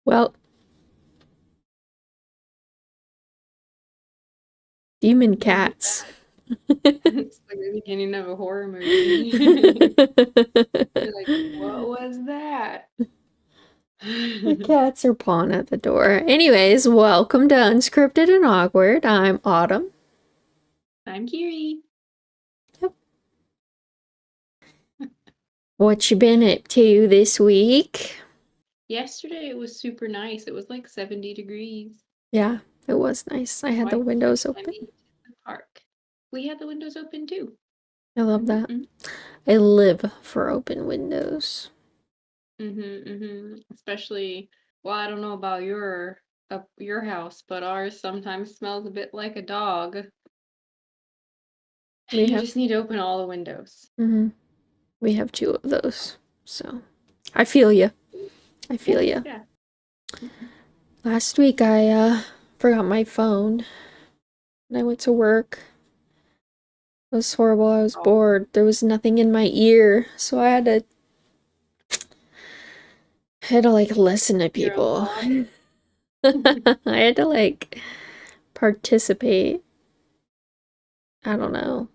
Well, demon What was cats. that? It's like the beginning of a horror movie. You're like, what was that? The cats are pawing at the door. Anyways, welcome to Unscripted and Awkward. I'm Autumn. I'm Kiri. Yep. What you been up to this week? Yesterday it was super nice. It was like 70 degrees. Yeah, it was nice. I had the Quite windows open. sunny in the park. We had the windows open too. I love hmm that. I live for open windows. Especially, well, I don't know about your house, but ours sometimes smells a bit like a dog. We You have just need to open all the windows. hmm we have two of those. So, I feel you. I Yeah, feel you. yeah. Mhm. Last week I forgot my phone and I went to work. It was horrible. I was Oh, bored. There was nothing in my ear, so I had to like listen to your own people. thoughts. I had to like participate. I don't know.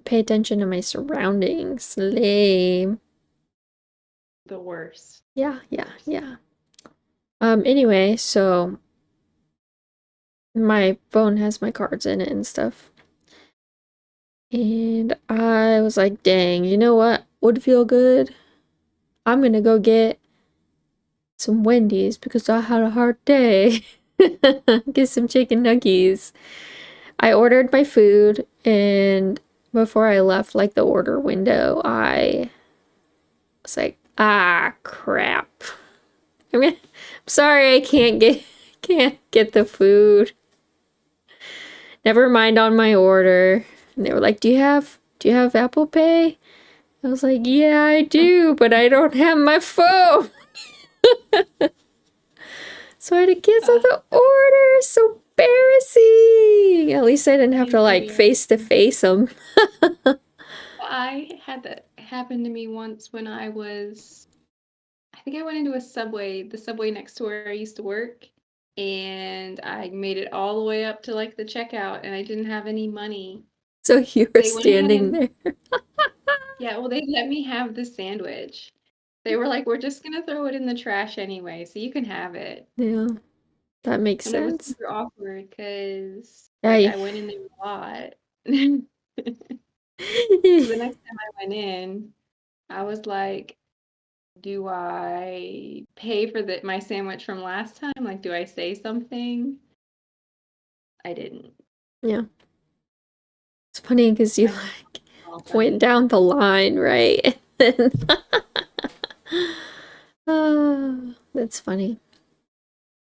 Pay attention to my surroundings. Lame. The worst. Yeah, The yeah, worst. yeah. Anyway, so my phone has my cards in it and stuff. And I was like, dang, you know what would feel good? I'm gonna go get some Wendy's because I had a hard day. Get some chicken nuggets. I ordered my food, and before I left, like the order window, I was like, ah, crap. I'm sorry, I can't get the food. Never mind on my order. And they were like, do you have Apple Pay? I was like, yeah, I do, but I don't have my phone. So I had to cancel Uh, the order. So embarrassing. At least I didn't have to Painful, like yeah. face to face them. Well, I had that happen to me once when I think I went into the subway next to where I used to work, and I made it all the way up to like the checkout, and I didn't have any money. So you were They went ahead standing and, there. yeah, well, they let me have the sandwich. They were like, we're just gonna throw it in the trash anyway, so you can have it. Yeah, that makes And it was sense. super awkward because, like, Yeah. I went in there a lot. So the next time I went in, I was like, do I pay for my sandwich from last time? Like, do I say something? I didn't. Yeah. It's funny because you I think like it's all went funny. down the line, right? And then that's funny.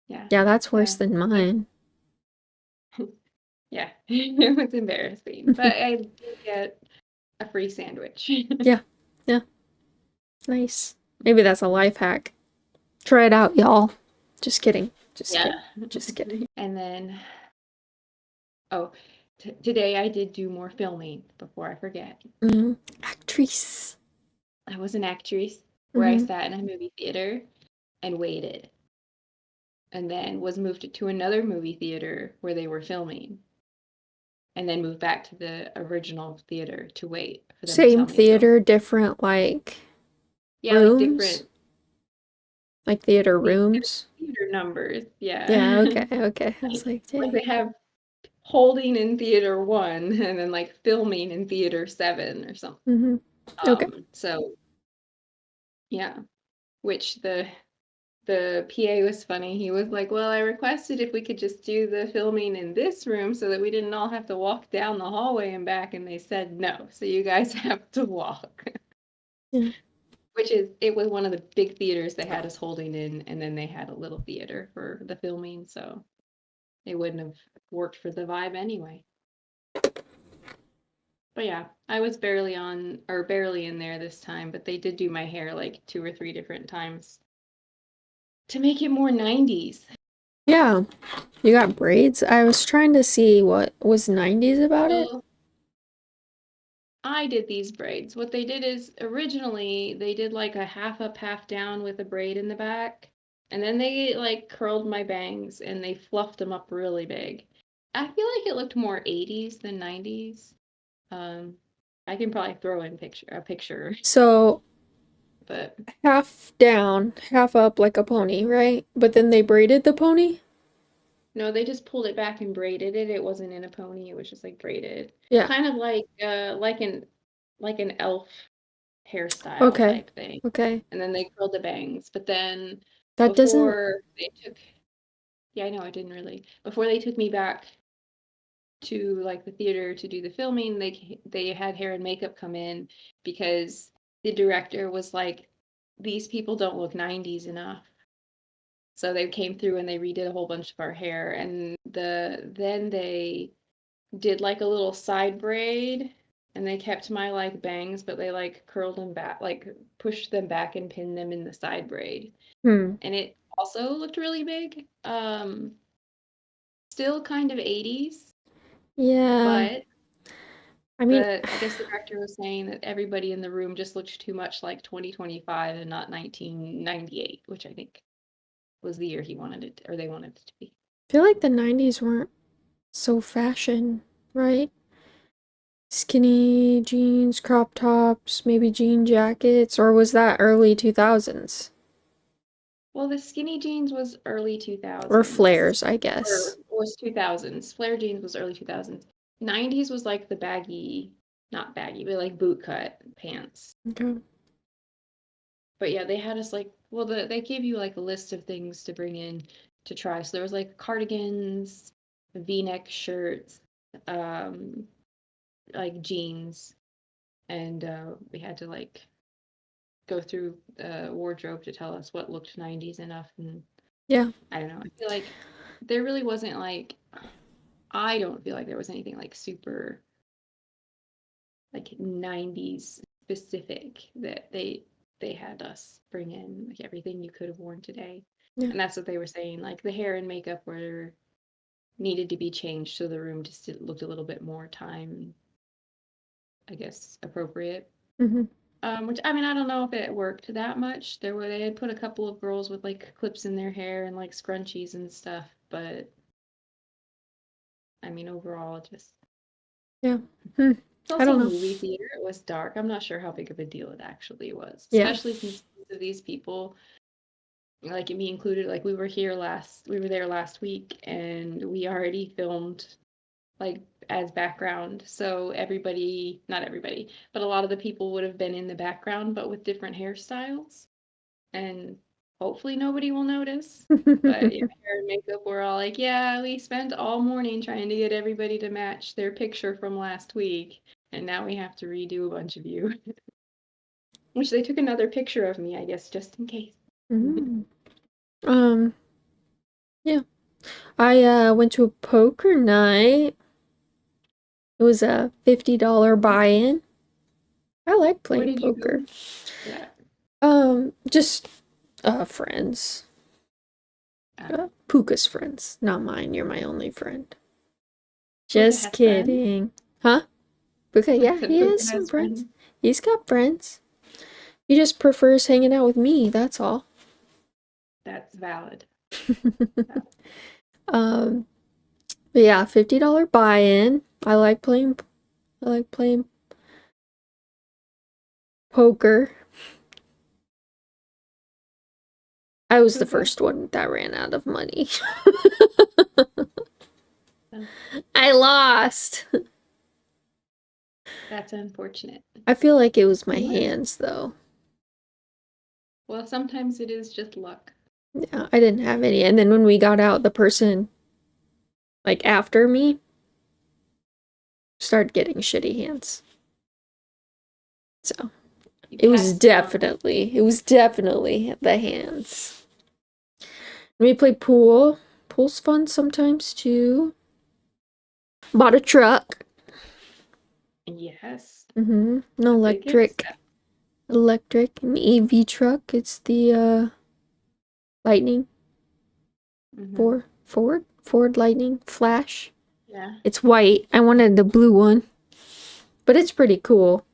Yeah. Yeah, that's worse Yeah. than But mine. yeah, it was embarrassing. But I did get a free sandwich. Yeah. Yeah. Nice. Maybe that's a life hack. Try it out, y'all. Just kidding. Just Yeah. kidding. Just kidding. And then, oh, t today I did do more filming before I forget. Actrice. I was an actress where I Mm-hmm. sat in a movie theater and waited, and then was moved to another movie theater where they were filming, and then moved back to the original theater to wait for them to Same tell me to go. theater, different like Yeah, like rooms, different like theater the rooms. theater numbers. Yeah, Yeah. okay, okay. I was like, Like dang. they have holding in theater 1 and then like filming in theater 7 or something. Mm-hmm. Okay. So yeah, which the PA was funny. He was like, "Well, I requested if we could just do the filming in this room so that we didn't all have to walk down the hallway and back." And they said no, so you guys have to walk. Yeah. Which is, it was one of the big theaters they had us holding in, and then they had a little theater for the filming, so it wouldn't have worked for the vibe anyway. But yeah, I was barely in there this time, but they did do my hair like 2 or 3 different times to make it more 90s. Yeah. You got braids? I was trying to see what was 90s about it. Well, I did these braids. What they did is originally they did like a half up, half down with a braid in the back. And then they like curled my bangs and they fluffed them up really big. I feel like it looked more 80s than 90s. Um, I can probably throw in a picture, So but half down, half up like a pony, right? But then they braided the pony? no, they just pulled it back and braided it. It wasn't in a pony, it was just like braided. Yeah. Kind of like an elf hairstyle Okay. type thing. Okay. And then they curled the bangs. But then That doesn't. before they took yeah, I know I didn't really. Before they took me back to like the theater to do the filming, they had hair and makeup come in because the director was like, these people don't look 90s enough. So they came through and they redid a whole bunch of our hair, and then they did like a little side braid, and they kept my like bangs, but they like curled them back, like pushed them back and pinned them in the side braid. Hmm. And it also looked really big. Still kind of 80s, Yeah. but I mean, I guess the director was saying that everybody in the room just looked too much like 2025 and not 1998, which I think was the year he wanted it, or they wanted it to be. I feel like the 90s weren't so fashion, right? Skinny jeans, crop tops, maybe jean jackets, or was that early 2000s? Well, the skinny jeans was early Or 2000s, flares, I or guess. was 2000s. Flare jeans was early 2000s. 90s was like the baggy, not baggy, but like boot cut pants. Okay. But yeah, they had us like, well, they gave you like a list of things to bring in to try. So there was like cardigans, V-neck shirts, um, like jeans, and we had to like go through the wardrobe to tell us what looked 90s enough. And Yeah. I don't know. I feel like there really wasn't like, I don't feel like there was anything like super like 90s specific that they had us bring in, like everything you could have worn today. Yeah. And that's what they were saying, like the hair and makeup were needed to be changed so the room just looked a little bit more time, I guess, appropriate. Mm-hmm. Which I mean, I don't know if it worked that much. They had put a couple of girls with like clips in their hair and like scrunchies and stuff, but I mean, overall, it just Yeah. Hmm. it's I also don't a know. movie theater. It was dark. I'm not sure how big of a deal it actually was, Yeah. especially since most of these people, like me included, like we were there last week and we already filmed like as background. So everybody, not everybody, but a lot of the people would have been in the background, but with different hairstyles. And hopefully nobody will notice. But yeah, hair and makeup, we're all like, yeah, we spent all morning trying to get everybody to match their picture from last week. And now we have to redo a bunch of you. Which they took another picture of me, I guess, just in case. Mm. Um, yeah. I went to a poker night. It was a $50 buy-in. I like Where playing did you poker. go for that? Just friends. Puka's friends, not mine. You're my only friend. Puka Just has friends. kidding. Huh? Puka, I yeah, said he Puka has some has friends. friends. He's got friends. He just prefers hanging out with me, that's all. That's valid. um, but yeah, $50 buy-in. I like playing poker. I was the Puka. first one that ran out of money. Oh, I lost. that's unfortunate. I feel like it was my Unless, hands though. well, sometimes it is just luck. Yeah, I didn't have any. And then when we got out, the person like after me started getting shitty hands. So You it was passed it on. definitely the hands. We play pool. Pool's fun sometimes too. Bought a truck. Yes. An A big expense. an EV truck. It's the Lightning Hmm. Ford Lightning Flash. Yeah. It's white. I wanted the blue one, but it's pretty cool.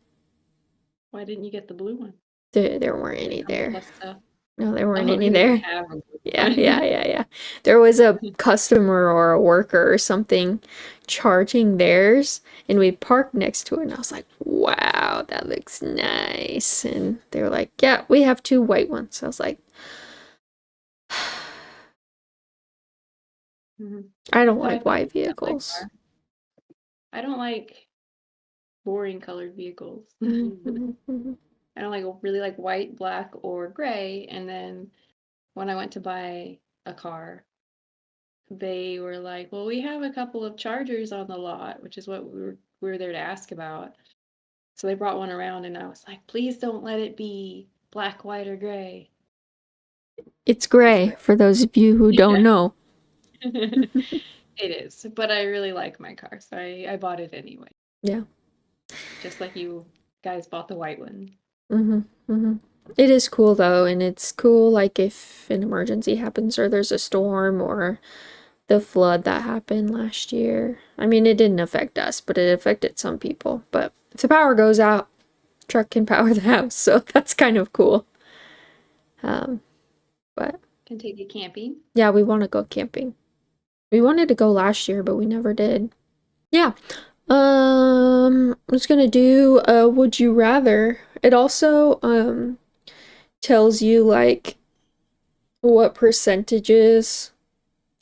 Why didn't you get the blue one? There weren't Did any it come with there. less stuff? No, there weren't Oh, any we didn't there. have a good Yeah. There was a customer or a worker or something charging theirs, and we parked next to it, and I was like, wow, that looks nice. And they were like, yeah, we have 2 white ones. I was like, Mhm. I don't That's how I like feel white about my vehicles. car. I don't like boring colored vehicles. Mhm. I don't like really like white, black, or gray. And then when I went to buy a car, they were like, "Well, we have a couple of Chargers on the lot," which is what we were there to ask about. So they brought one around, and I was like, "Please don't let it be black, white, or gray." It's It's gray, gray. for those of you who don't Yeah, know. it is. But I really like my car, so I bought it anyway. Yeah. Just like you guys bought the white one. Hmm. It is cool though, and it's cool like if an emergency happens or there's a storm or the flood that happened last year. I mean, it didn't affect us, but it affected some people. But if the power goes out, truck can power the house, so that's kind of cool. Um, but Can take it camping. yeah, we want to go camping. We wanted to go last year, but we never did. Yeah. I'm just gonna do a would you rather. It also tells you like what percentages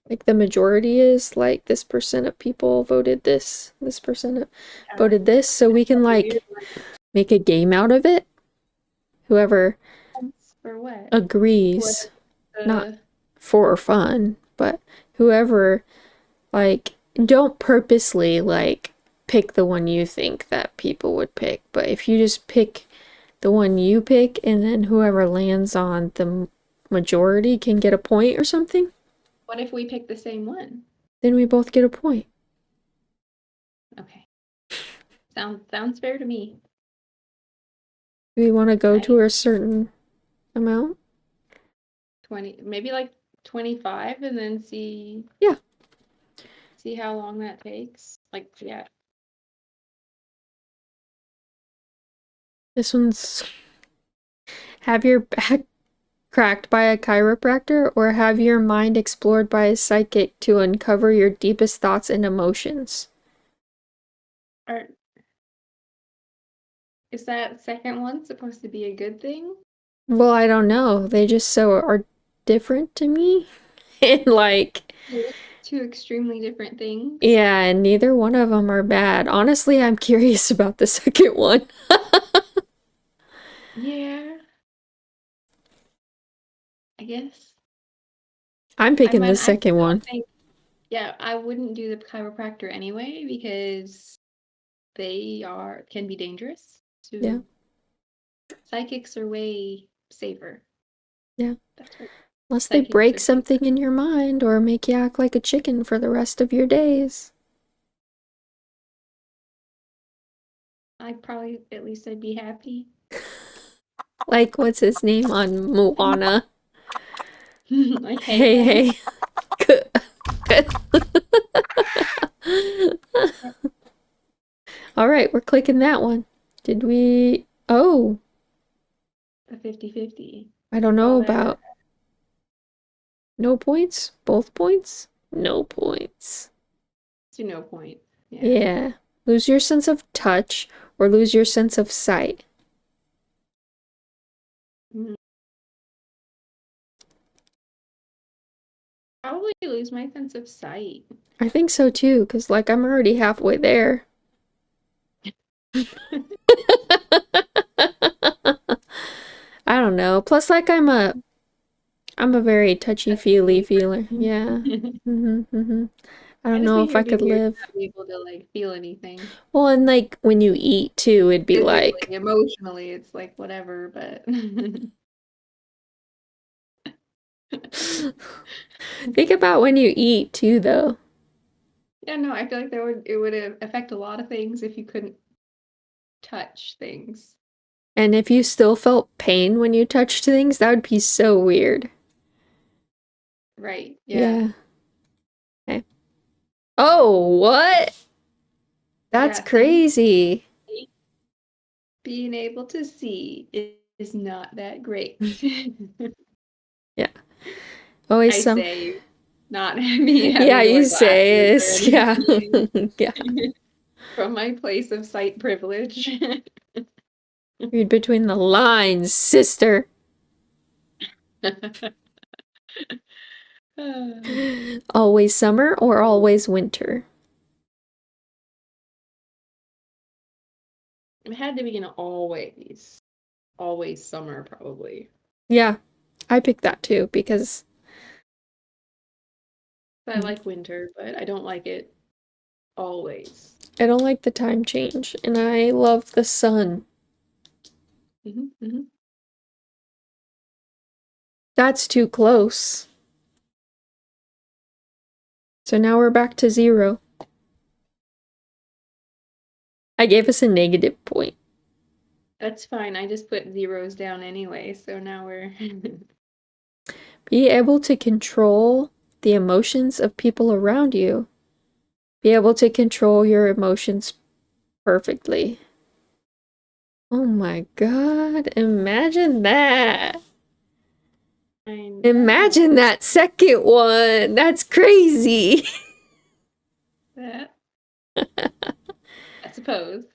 like the majority is like this percent of people voted this percent Yeah, voted this, so we can that's a weird like make a game out of it. Whoever one. For what? What agrees, not the for fun, but whoever like don't purposely like pick the one you think that people would pick, but if you just pick the one you pick and then whoever lands on the majority can get a point or something, what if we pick the same one? then we both get a point. Okay. Sounds fair to me. Do we want to go to Nice. a certain amount? 20, maybe like 25 and then Yeah, see how long that takes. Like, yeah. this one's have your back cracked by a chiropractor or have your mind explored by a psychic to uncover your deepest thoughts and emotions. Are, is that second one supposed to be a good thing? Well, I don't know. They just so are different to me. And like, They're two extremely different things. yeah, and neither one of them are bad. Honestly, I'm curious about the second one. Yeah, I guess. I'm I picking the mean, I second one. don't think, yeah, I wouldn't do the chiropractor anyway because they can be dangerous. Yeah, To psychics are way safer. yeah. That's what Unless they psychics break are safer. something in your mind or make you act like a chicken for the rest of your days. At least I'd be happy. Like, what's his name on Moana? Like, Hey, hey, hey. Good. Good. All right, we're clicking that one. Did we? Oh, a 50-50. I don't know Call that about no points? Both points? No points. to no point. Yeah. Yeah. Lose your sense of touch or lose your sense of sight. Mm. Probably lose my sense of sight. I think so too, because like I'm already halfway there. I don't know. Plus, like I'm a very touchy-feely Touchy-feely feeler. Yeah. person. I I don't just know think if it I would be could weird to live. not be able to like feel anything. Well, and like when you eat too, it'd be Physically, like emotionally, it's like whatever, but think about when you eat too, though. yeah, no, I feel like it would affect a lot of things if you couldn't touch things. And if you still felt pain when you touched things, that would be so weird. Right. Yeah. Yeah. Okay. Oh, what? That's Yeah, see? crazy. Being able to see is not that great. Always I some. say, not me Yeah, having to you wear say glasses or is yeah. anything. Yeah. From my place of sight privilege. Read between the lines, sister. Always summer or always winter? It had to be an always summer, probably. Yeah, I picked that too because I like winter, but I don't like it always. I don't like the time change and I love the sun. Hmm. That's too close. So now we're back to 0. I gave us a negative point. That's fine. I just put zeros down anyway, so now we're. Be able to control the emotions of people around you. Be able to control your emotions perfectly. Oh my god, imagine that. I know. Imagine that second one. That's crazy. That, I suppose.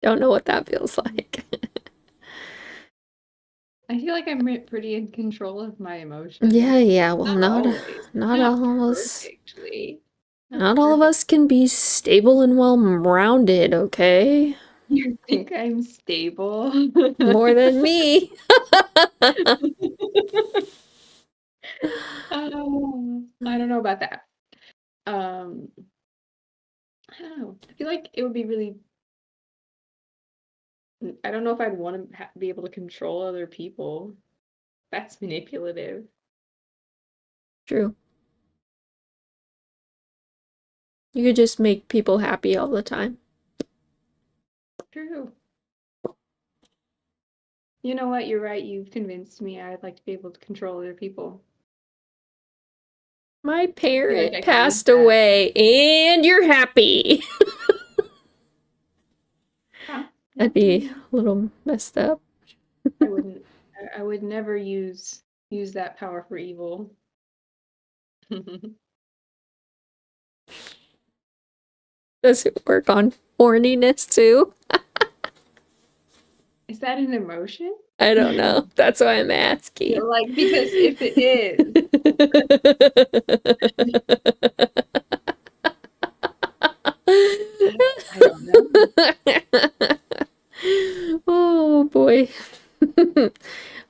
Don't know what that feels like. I feel like I'm pretty in control of my emotions. Yeah, well, Not always. not Not all of us. perfectly. Not Not all of perfect. us can be stable and well-rounded, okay? You think I'm stable? More than me. I don't know about that. Um, I don't know. I feel like it would be really. I don't know if I'd want to be able to control other people. That's manipulative. True. You could just make people happy all the time. True. You know what? You're right. You've convinced me. I'd like to be able to control other people. My I feel like parent I could use passed that. away and you're happy. Huh? Yeah, That'd be a little messed up. I wouldn't. I would never use that power for evil. Does it work on horniness too? Is that an emotion? I don't know. That's why I'm asking. Like, because if it is, I don't know. Oh boy.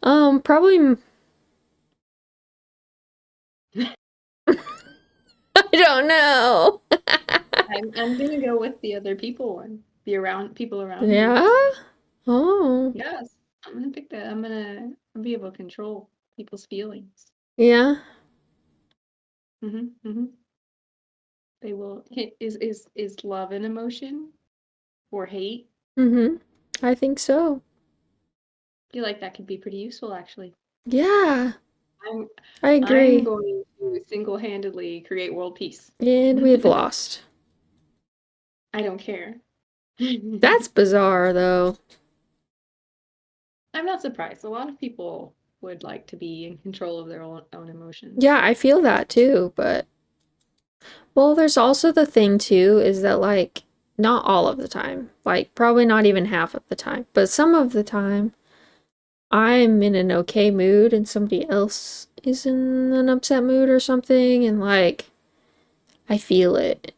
Probably I don't know. I'm gonna go with the other people one. Be around people around me. Yeah? Oh. Yes, I'm gonna pick that. I'll be able to control people's feelings. Yeah. Hmm. They will. Is love an emotion or hate? Mm-hmm. I think so. I feel like that could be pretty useful, actually. Yeah. I'm I I'm agree. going to single-handedly create world peace. And we've lost. I don't care. That's bizarre though. I'm not surprised. A lot of people would like to be in control of their own emotions. Yeah, I feel that too, but well, there's also the thing too is that like not all of the time, like probably not even half of the time, but some of the time I'm in an okay mood and somebody else is in an upset mood or something and like I feel it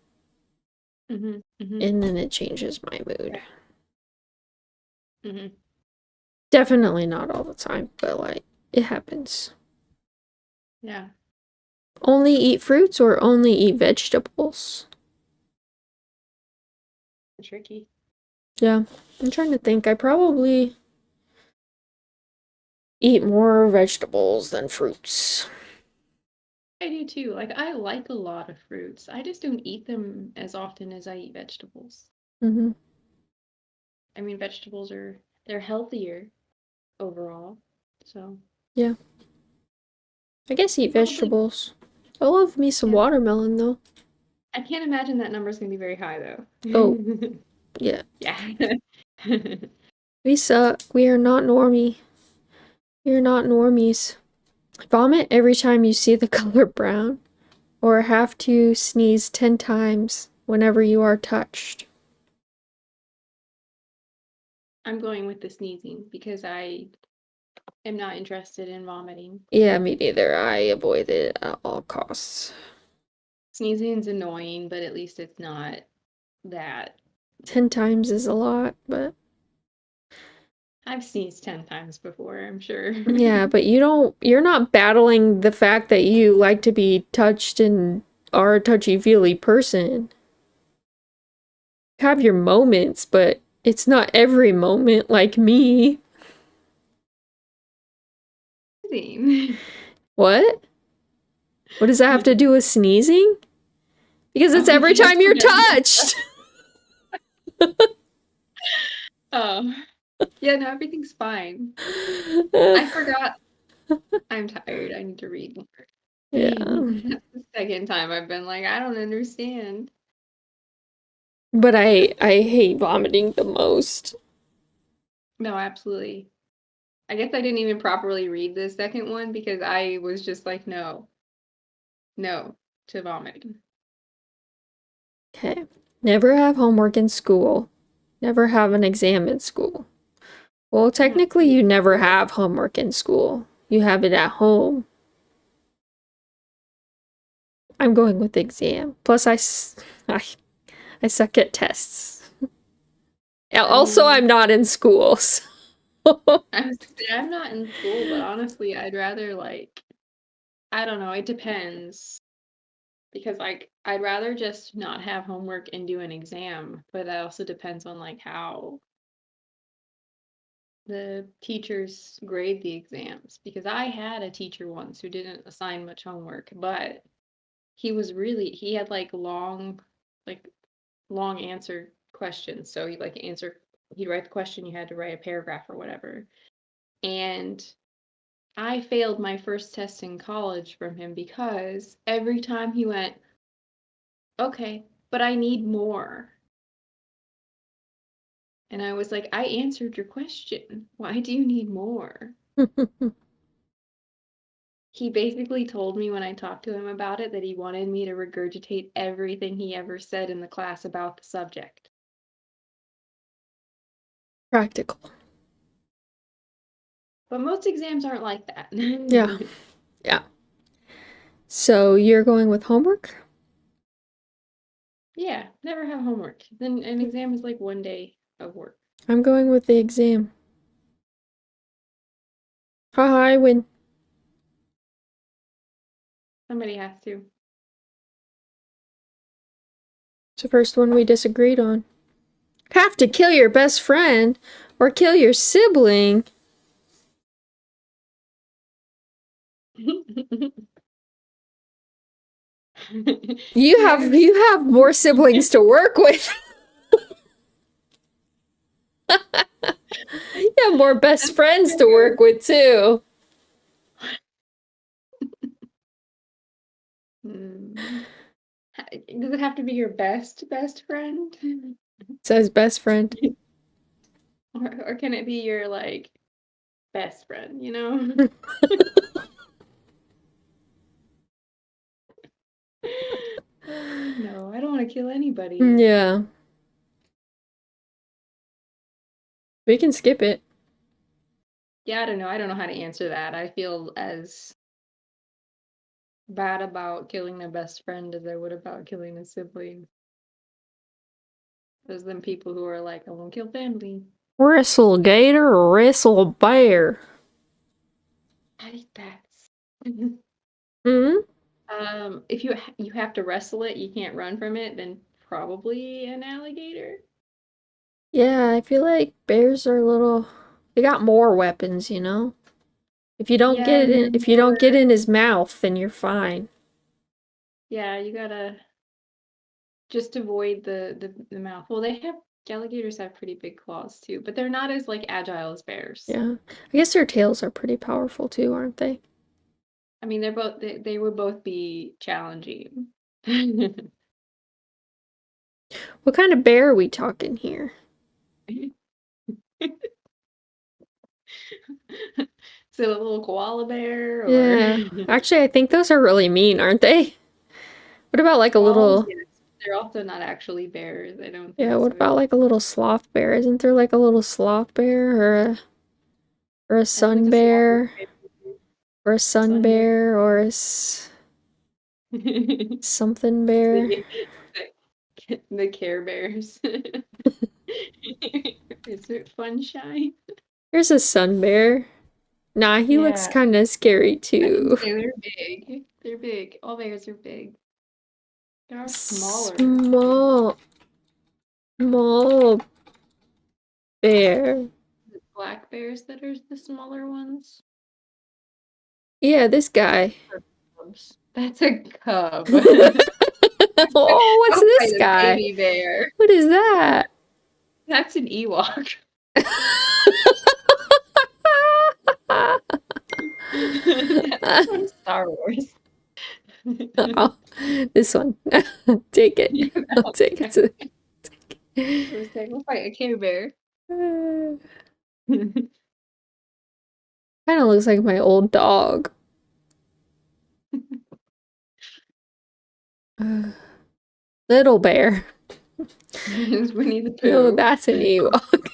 Hmm. Hmm. and then it changes my mood. Hmm. Definitely not all the time, but like it happens. Yeah. Only eat fruits or only eat vegetables? Tricky. Yeah, I'm trying to think. I probably eat more vegetables than fruits. I do too. Like, I like a lot of fruits. I just don't eat them as often as I eat vegetables. Mm-hmm. I mean, they're healthier overall. So, Yeah, I guess eat probably, vegetables. I love me some yeah. watermelon though. I can't imagine that number's gonna be very high though. Oh, yeah. Yeah. We suck. We are not normie. You're not normies. Vomit every time you see the color brown, or have to sneeze 10 times whenever you are touched. I'm going with the sneezing because I am not interested in vomiting. Yeah, me neither. I avoid it at all costs. Sneezing's annoying, but at least it's not that. 10 times is a lot, but I've sneezed 10 times before, I'm sure. yeah, but you're not battling the fact that you like to be touched and are a touchy-feely person. You have your moments, but it's not every moment like me. Sneezing. What? What does that have to do with sneezing? Because it's Oh, every because time you're whenever you touched. Oh, yeah, no, everything's fine. I forgot. I'm tired. I need to read more. Yeah. That's the second time I've been like, I don't understand. But I hate vomiting the most. No, absolutely. I guess I didn't even properly read the second one because I was just like, no, no to vomiting. Okay. Never have homework in school. Never have an exam in school. Well, I don't technically, see you never school. have homework in school. You have it at home. I'm going with exam. Plus, I suck at tests. I Also, mean, I'm not in school. So. I'm not in school, but honestly, I'd rather like, I don't know, it depends. Because like I'd rather just not have homework and do an exam, but that also depends on like how the teachers grade the exams. Because I had a teacher once who didn't assign much homework, but he had like long answer questions. So he'd write the question, you had to write a paragraph or whatever. And I failed my first test in college from him because every time he went, okay, but I need more. And I was like, I answered your question. Why do you need more? He basically told me when I talked to him about it that he wanted me to regurgitate everything he ever said in the class about the subject. Practical. But most exams aren't like that. Yeah. Yeah. So you're going with homework? Yeah, never have homework. Then an exam is like 1 day of work. I'm going with the exam. Haha, I win. Somebody has to. It's the first one we disagreed on. Have to kill your best friend or kill your sibling. Yeah, You have more siblings to work with. You have more best that's friends to fair. work with too. Hmm. Does it have to be your best friend? Says best friend. Or can it be your like best friend, you know? No, I don't want to kill anybody. Yeah, we can skip it. Yeah, I don't know. I don't know how to answer that. I feel as bad about killing a best friend as I would about killing a sibling. There's them people who are like, I won't kill family. Wrestle gator or wrestle bear? I think that's Hmm. if you have to wrestle it, you can't run from it, then probably an alligator. Yeah, I feel like bears are little. They got more weapons, you know. Yeah, and they're If you don't get more. in his mouth, then you're fine. Yeah, you gotta just avoid the mouth. Well, alligators have pretty big claws too, but they're not as like agile as bears. Yeah, I guess their tails are pretty powerful too, aren't they? I mean, they would both be challenging. What kind of bear are we talking here? So a little koala bear or Yeah. Actually, I think those are really mean, aren't they? What about like a koalas? little, Yes. They're also not actually bears. I don't yeah, think what so. about like a little sloth bear? Isn't there like a little sloth bear or a I don't think sun a sloth is bear or a a sun sun bear. bear or a the, something bear? the Care Bears. Is it Funshine? There's a sun bear. Nah, he looks Yeah, kind of scary I can too. say they're big. They're big. All bears are big. There are smaller bears. Small, small bear. Black bears that are the smaller ones. Yeah, this guy. Or cubs. That's a cub. Oh, what's Go this fight a guy? baby bear. What is that? That's an Ewok. That's from Star Wars. Oh, this one. Take it. Yeah, I'll take it to. I was saying, we'll fight a Care Bear. Kind of looks like my old dog. Uh, Little bear. It's Winnie the No, Pooh. that's an Ewok.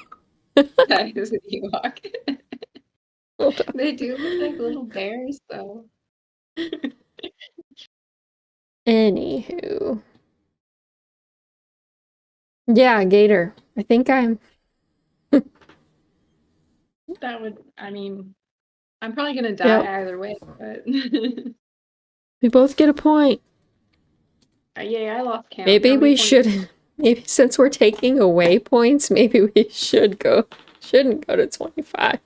That is an Ewok. Hold on. They do look like little bears, though. Anywho. Yeah, gator. I think I'm. That would, I mean, I'm probably gonna Yep. die either way, but We both get a point. yeah, I lost count. How Maybe many we points? should. Maybe since we're taking away points, maybe we shouldn't go to 25.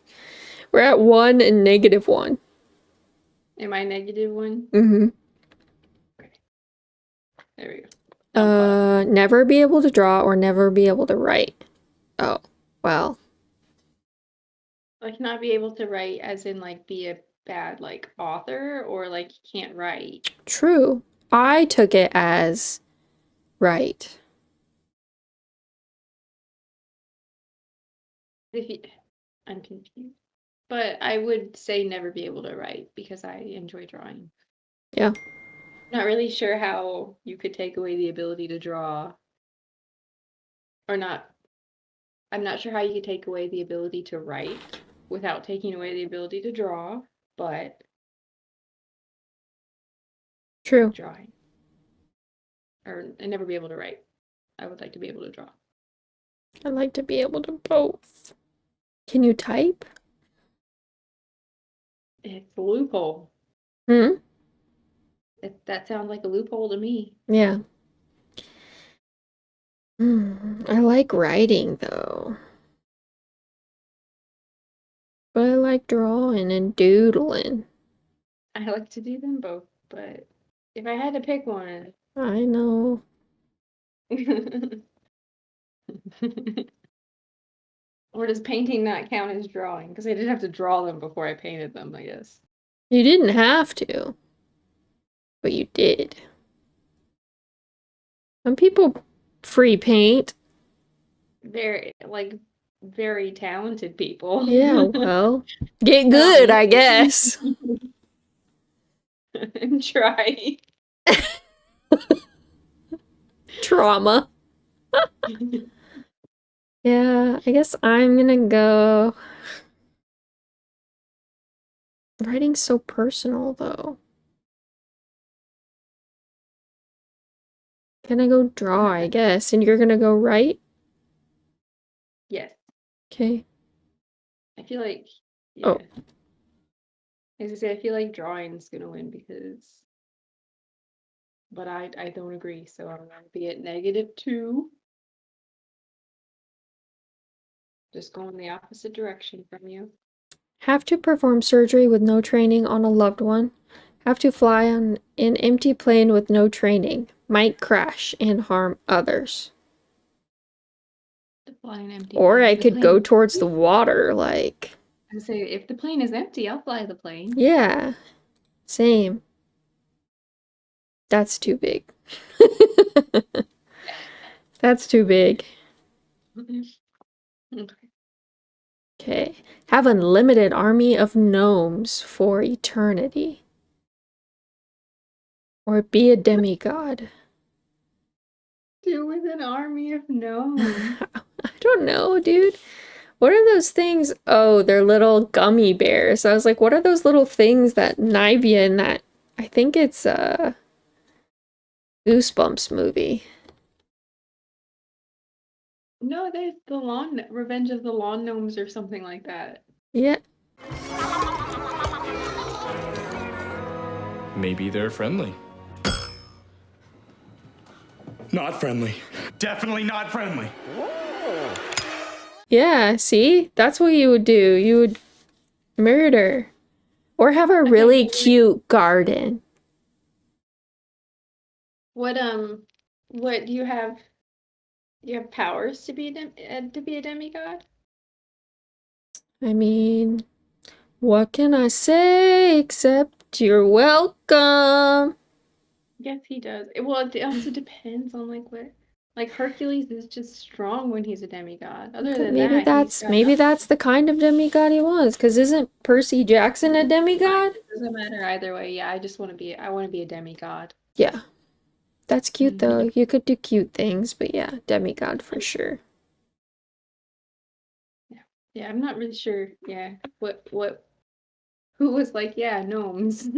We're at 1 and -1. Am I -1? Mm-hmm. Okay, there we go. Now I'm caught up. Never be able to draw or never be able to write. Oh, well, Like not be able to write as in like be a bad like author or like you can't write. true. I took it as right. If you, I'm confused. But I would say never be able to write because I enjoy drawing. Yeah, Not really sure how you could take away the ability to draw or not. I'm not sure how you could take away the ability to write without taking away the ability to draw, but true. drawing or and never be able to write. I would like to be able to draw. I'd like to be able to both. Can you type? It's a loophole. Hmm? That sounds like a loophole to me. Yeah. I like writing though. But I like drawing and doodling. I like to do them both, but if I had to pick one, I know. or does painting not count as drawing? Because I did have to draw them before I painted them, I guess. You didn't have to, but you did. Some people free paint. Very talented people. Yeah, well, get Not good, me. I guess. I'm trying. Trauma. Yeah, I guess I'm gonna go. Writing's so personal, though. Gonna go draw, I guess, and you're gonna go write? Yes. Okay. I feel like, Oh, yeah. As I say, I feel like drawing's gonna win but I don't agree, so I'm gonna be at -2. Just going the opposite direction from you. have to perform surgery with no training on a loved one. Have to fly on an empty plane with no training. Might crash and harm others. To fly an empty Or plane. I The could plane go is towards the empty? water, like, I say if the plane is empty, I'll fly the plane. yeah, same. That's too big. That's too big. Okay. Okay. Have unlimited army of gnomes for eternity. Or be a demigod. Do with an army of gnomes. I don't know, dude. What are those things? Oh, they're little gummy bears. I was like, what are those little things that knife you in that? I think it's a Goosebumps movie. No, there's the Revenge of the Lawn Gnomes or something like that. Yeah. Maybe they're friendly. Not friendly. Definitely not friendly. Yeah, see? That's what you would do. You would murder. Or have a really cute garden. What do you have? You have powers to be a demigod? I mean, what can I say except you're welcome? Yes, he does. Well, it also depends on like what. Like Hercules is just strong when he's a demigod. Other than Maybe that, he's got nothing. that's the kind of demigod he was. Because isn't Percy Jackson a demigod? It doesn't matter either way. Yeah, I want to be a demigod. Yeah. That's cute Mhm. though. You could do cute things, but yeah, demigod for sure. Yeah, I'm not really sure. Yeah, who was like, yeah, gnomes.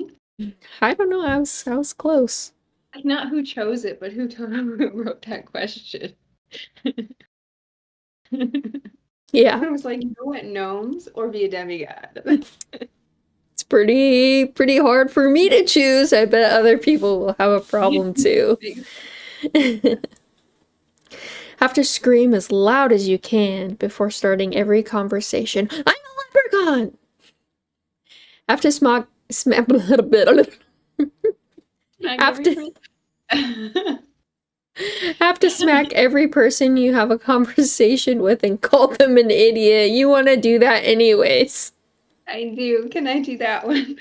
I don't know. I was close. Like not who chose it, but who who wrote that question. Yeah, I was like, you know what, gnomes or be a demigod. it's pretty hard for me to choose. I bet other people will have a problem too. Have to scream as loud as you can before starting every conversation. I'm a leprechaun. Have to smack a little bit. Have to have to smack every person you have a conversation with and call them an idiot. You want to do that anyways. I do. Can I do that one?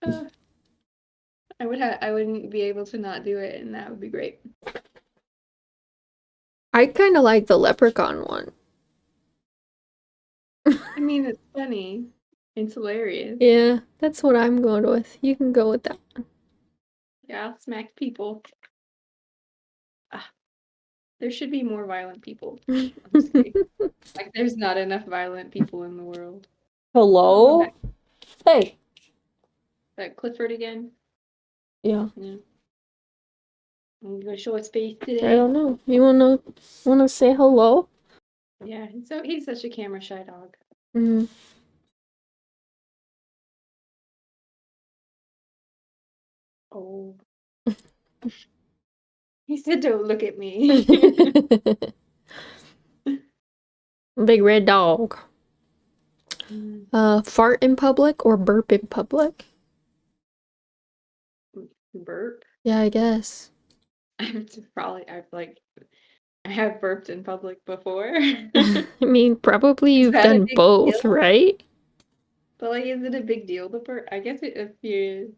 Uh, I wouldn't be able to not do it, and that would be great. I kind of like the leprechaun one. I mean, it's funny. It's hilarious. Yeah, that's what I'm going with. You can go with that one. Yeah, I'll smack people. Ah, there should be more violent people. I'm just kidding. Like, there's not enough violent people in the world. Oh, Hello? Hey. that Clifford again. Yeah. Yeah. I'm gonna show his face I today. don't know. You wanna say hello? Yeah, so he's such a camera shy dog. Mm. Oh. He said, "Don't look at me." Big red dog. Mm. Fart in public or burp in public? Burp. Yeah, I guess. I have burped in public before. I mean, probably Is you've that a done big both, deal? right? But like, is it a big deal to burp? I guess if you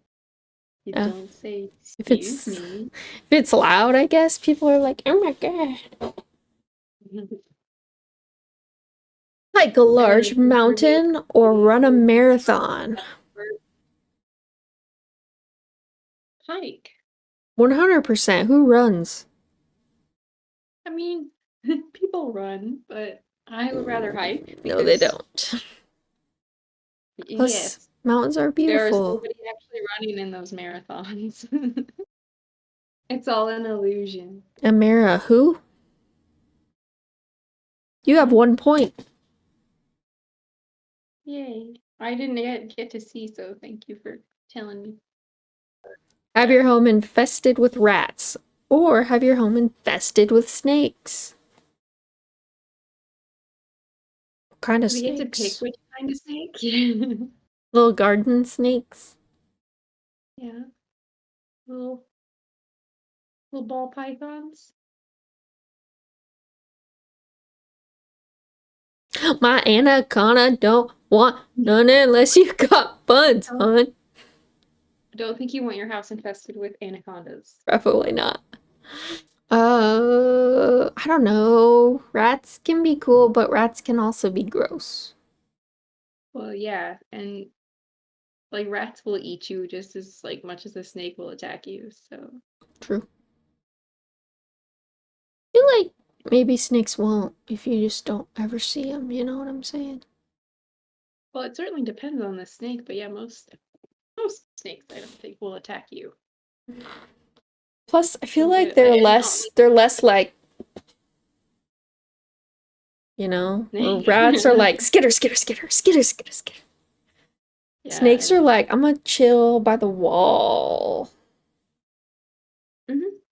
Uh, don't say if excuse me. if it's loud, I guess people are like, "Oh my god." Hike a I don't know. large mountain or run a marathon. Hike. 100%. Who runs? I mean, people run, but I would rather hike No, they because don't. Plus, yes, mountains are there is beautiful. nobody actually running in those marathons. It's all an illusion. Amara, who? You have 1 point. Yay. I didn't get to see, so thank you for telling me. Have your home infested with rats, or have your home infested with snakes. What kind of We get to pick snakes? which kind of snake. Little garden snakes. Yeah. Little little ball pythons. My anaconda don't want none unless you got buns, hon. I don't think you want your house infested with anacondas. Probably not. I don't know. Rats can be cool, but rats can also be gross. Well, yeah, and like rats will eat you just as like much as a snake will attack you. So True. I feel like maybe snakes won't if you just don't ever see them. You know what I'm saying? well, it certainly depends on the snake, but yeah, most snakes I don't think will attack you. Plus, I feel like But I not they're less like, you know, or snake. rats are like skitter, skitter, skitter, skitter, skitter, skitter. Yeah, Snakes are like, I'm gonna chill by the wall.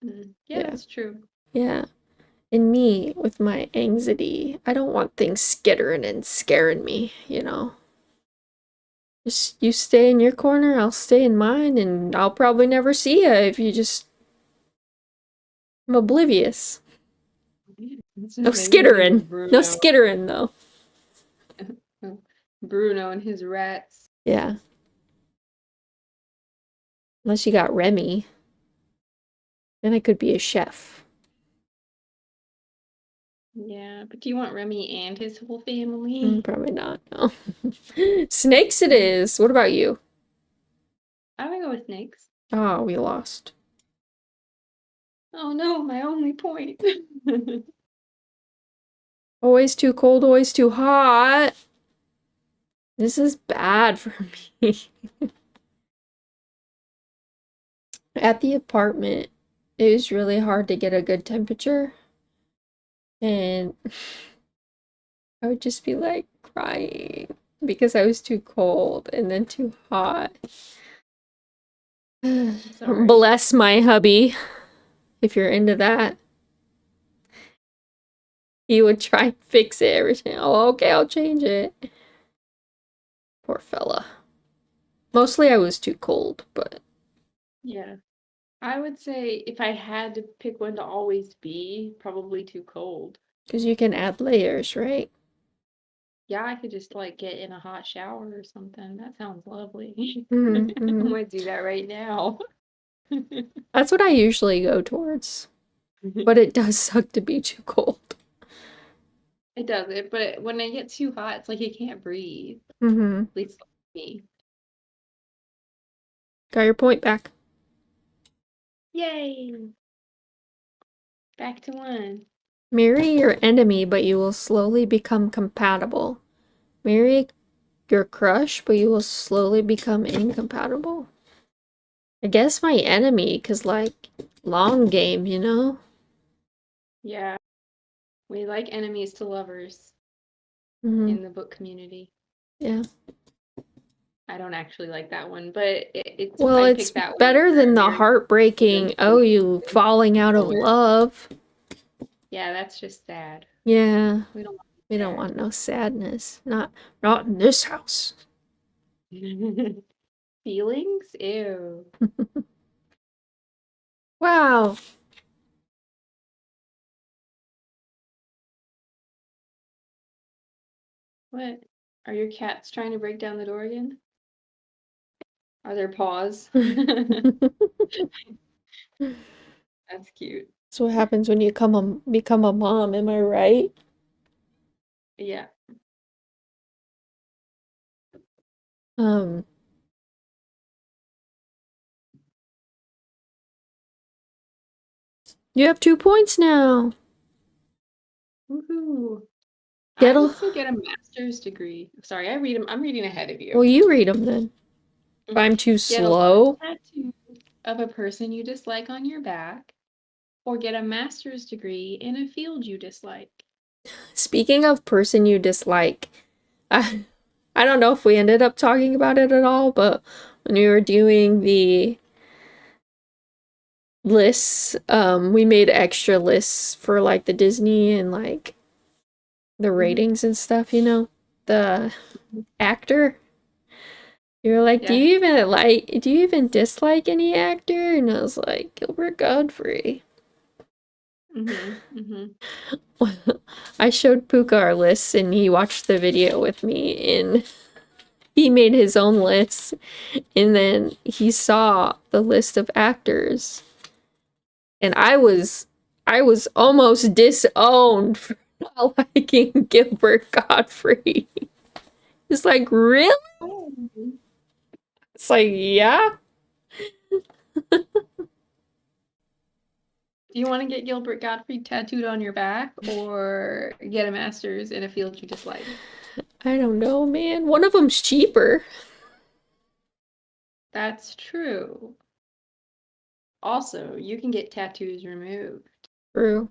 yeah, Yeah, that's true. yeah. And me with my anxiety, I don't want things skittering and scaring me, you know. Just you stay in your corner, I'll stay in mine, and I'll probably never see you if you just I'm oblivious. It's No just maybe his name is skittering. No Bruno. skittering though. Bruno and his rats. Yeah. Unless you got Remy. Then I could be a chef. Yeah, but do you want Remy and his whole family? Probably not, no. Snakes it is. What about you? I would go with snakes. Oh, we lost. Oh no, my only point. Always too cold, always too hot. This is bad for me. At the apartment, it was really hard to get a good temperature. And I would just be like crying because I was too cold and then too hot. Sorry. Bless my hubby, if you're into that. He would try and fix it every time. Oh, okay, I'll change it. Poor fella. Mostly I was too cold, but Yeah. I would say if I had to pick one to always be, probably too cold. because you can add layers, right? Yeah, I could just like get in a hot shower or something. That sounds lovely. Hmm I hmm might do that right now. That's what I usually go towards. But it does suck to be too cold. It does it, but when it gets too hot, it's like you can't breathe. Hmm At least for me. Got your point back. Yay! Back to one. Marry your enemy, but you will slowly become compatible. Marry your crush, but you will slowly become incompatible. I guess my enemy, because, like, long game, you know? Yeah, we like enemies to lovers Hmm in the book community. Yeah. I don't actually like that one, but it's Well, I it's picked that one better for than the Mary. heartbreaking, oh, you falling out of love. Yeah, that's just sad. Yeah. We don't We don't want want no sadness. Not in this house. that. Feelings? Ew. Wow. What? Are your cats trying to break down the door again? Are there paws? That's That's cute. what happens when you become a mom, am I right? Yeah. Um, you have 2 points now. Woohoo. Get I a would say get a master's degree. Sorry, I'm reading ahead of you. Well, you read them then. If I'm too Get a large slow. tattoo of a person you dislike on your back, or get a master's degree in a field you dislike. Speaking of person you dislike, I I don't know if we ended up talking about it at all, but when we were doing the lists, we made extra lists for like the Disney and like the ratings and stuff, you know? The actor. You were like, Yeah. do you even dislike any actor? And I was like, Gilbert Godfrey. I showed Puka our lists and he watched the video with me and he made his own list and then he saw the list of actors and I was I was almost disowned for not liking Gilbert Gottfried. It's like, really? It's like, yeah. Do you want to get Gilbert Gottfried tattooed on your back or get a master's in a field you dislike? I don't know, man. One of them's cheaper. That's true. Also, you can get tattoos removed. True.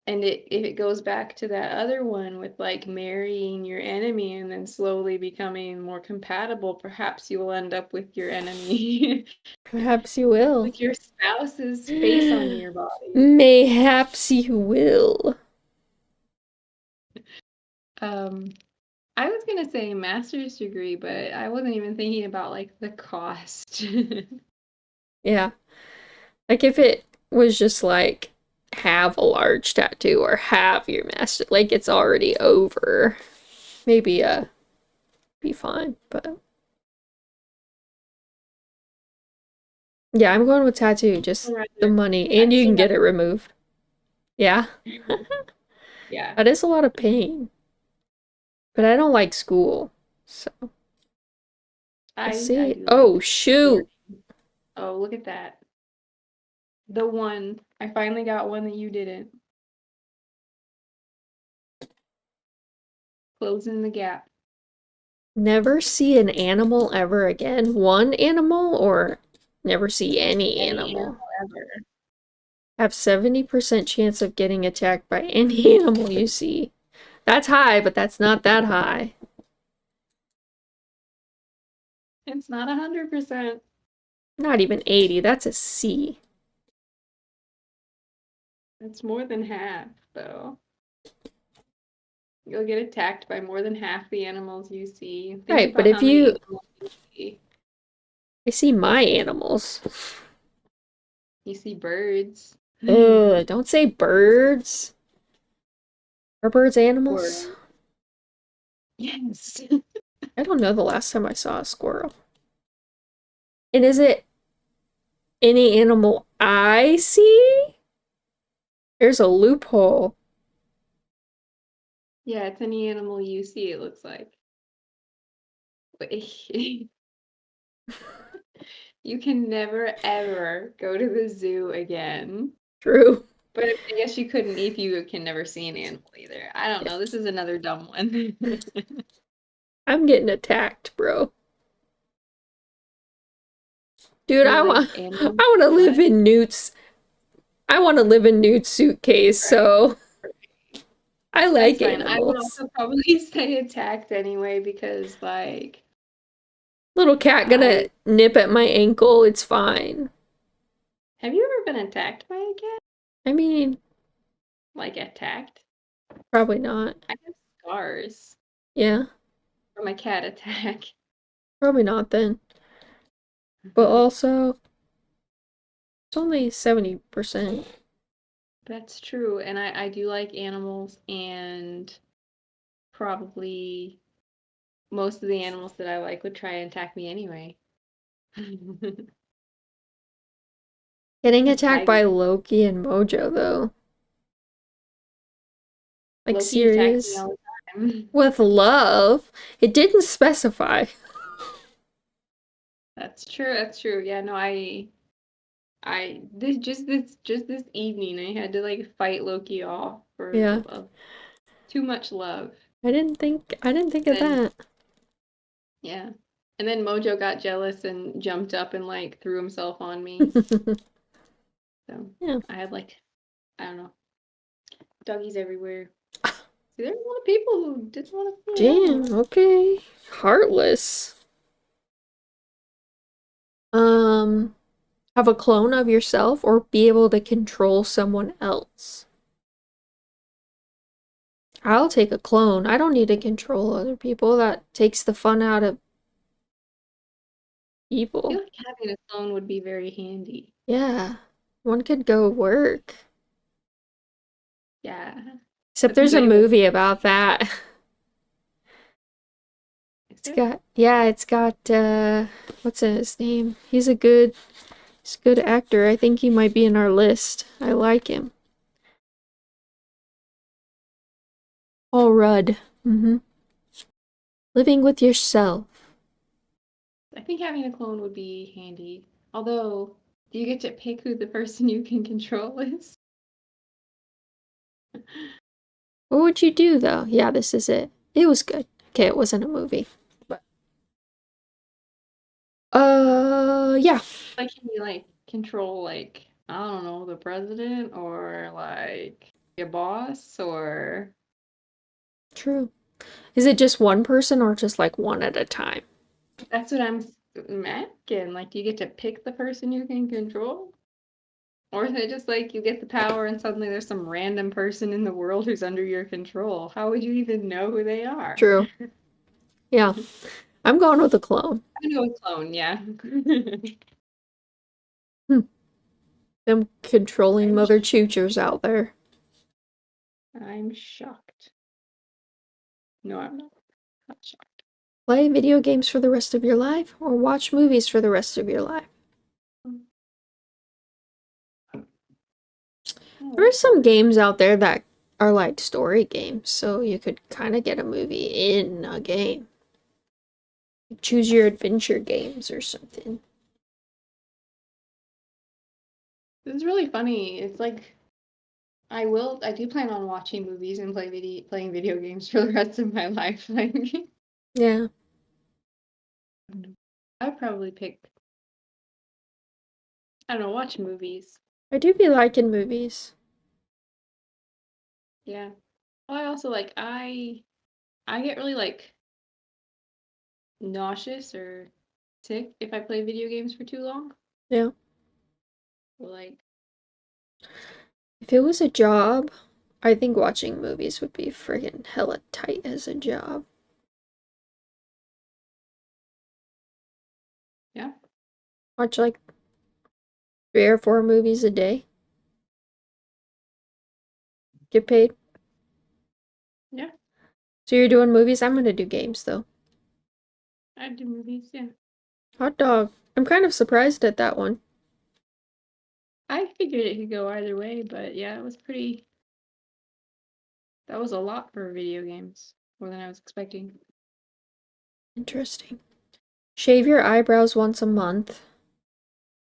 And if it goes back to that other one with like marrying your enemy and then slowly becoming more compatible, perhaps you will end up with your enemy, Perhaps you will. with your spouse's face on your body. Mayhaps you will. I was gonna say master's degree, but I wasn't even thinking about like the cost. Yeah. Like if it was just like have a large tattoo or have your master, like it's already over. Maybe be fine, but yeah, I'm going with tattoo, just the money, and you can get it removed. Yeah. Yeah. That is a lot of pain. But I don't like school, so let's see. do Oh, like shoot. Oh, look at that. The one. I finally got one that you didn't. Closing the gap. Never see an animal ever again. One animal or never see any animal. Ever. Have 70% chance of getting attacked by any animal you see. That's high, but that's not that high. It's not 100%. Not even 80. That's a C. It's more than half, though. You'll get attacked by more than half the animals you see. Think Right, but about if how many you... animals you see. I see my animals. You see birds. Ugh, don't say birds. Are birds animals? Or... Yes. I don't know the last time I saw a squirrel. And is it any animal I see? There's a loophole. Yeah, it's any animal you see, it looks like. You can never, ever go to the zoo again. True. But I guess you couldn't if you can never see an animal either. I don't know. This is another dumb one. I'm getting attacked, bro. Dude, I want to live in Newt's. I want to live in Newt's suitcase, so I like animals. I would also probably say attacked anyway because like little cat gonna nip at my ankle. It's fine. Have you ever been attacked by a cat? I mean, like attacked? Probably not. I have scars. Yeah. From a cat attack. Probably not then. But also, it's only 70%. That's true. And I do like animals, and probably most of the animals that I like would try and attack me anyway. Getting attacked by Loki and Mojo, though. Like, Loki serious? attacks me all the time. With love? It didn't specify. That's true. That's true. Yeah, no, this evening I had to like fight Loki off for love. Too much love. I didn't think of that. Yeah. And then Mojo got jealous and jumped up and like threw himself on me. So yeah. I had like, I don't know, doggies everywhere. See, there's a lot of people who didn't want to feel Damn, okay. Heartless. Have a clone of yourself or be able to control someone else. I'll take a clone. I don't need to control other people. That takes the fun out of people. I feel like having a clone would be very handy. Yeah. One could go work. Yeah. Except there's a movie about that. It's got what's his name? He's a good He's a good actor. I think he might be in our list. I like him. Paul Rudd. Living with yourself. I think having a clone would be handy. Although, do you get to pick who the person you can control is? What would you do, though? Yeah, this is it. It was good. Okay, it wasn't a movie. But yeah. Like, can you, like, control, like, I don't know, the president or, like, your boss or... True. Is it just one person or just like one at a time? That's what I'm asking. Like, do you get to pick the person you can control? Or is it just like you get the power and suddenly there's some random person in the world who's under your control? How would you even know who they are? True. Yeah. I'm going with a clone. I know a clone, yeah. Them controlling mother choochers out there. I'm shocked. No, I'm not. Not shocked. Play video games for the rest of your life or watch movies for the rest of your life. There are some games out there that are like story games, so you could kind of get a movie in a game. Choose your adventure games or something. This is really funny. It's like I do plan on watching movies and playing video games for the rest of my life. Like, Yeah. I'd probably pick, I don't know, watch movies. I do be liking movies. Yeah. Well, I also like I get really like nauseous or sick if I play video games for too long. Yeah. Like, If it was a job, I think watching movies would be friggin' hella tight as a job. yeah. Watch like 3 or 4 movies a day. Get paid. Yeah. So you're doing movies? I'm gonna do games though. I do movies, yeah. Hot dog. I'm kind of surprised at that one. I figured it could go either way, but yeah, that was a lot for video games. More than I was expecting. Interesting. Shave your eyebrows once a month.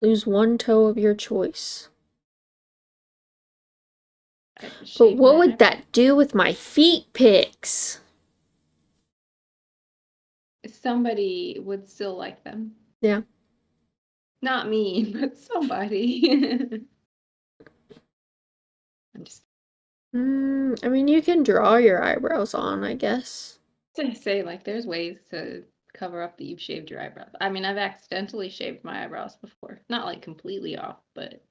Lose 1 toe of your choice. But what would that do with my feet pics? Somebody would still like them. Yeah. Not me, but somebody. I'm just I mean, you can draw your eyebrows on, I guess. to say, like, there's ways to cover up that you've shaved your eyebrows. I mean, I've accidentally shaved my eyebrows before. Not like completely off, but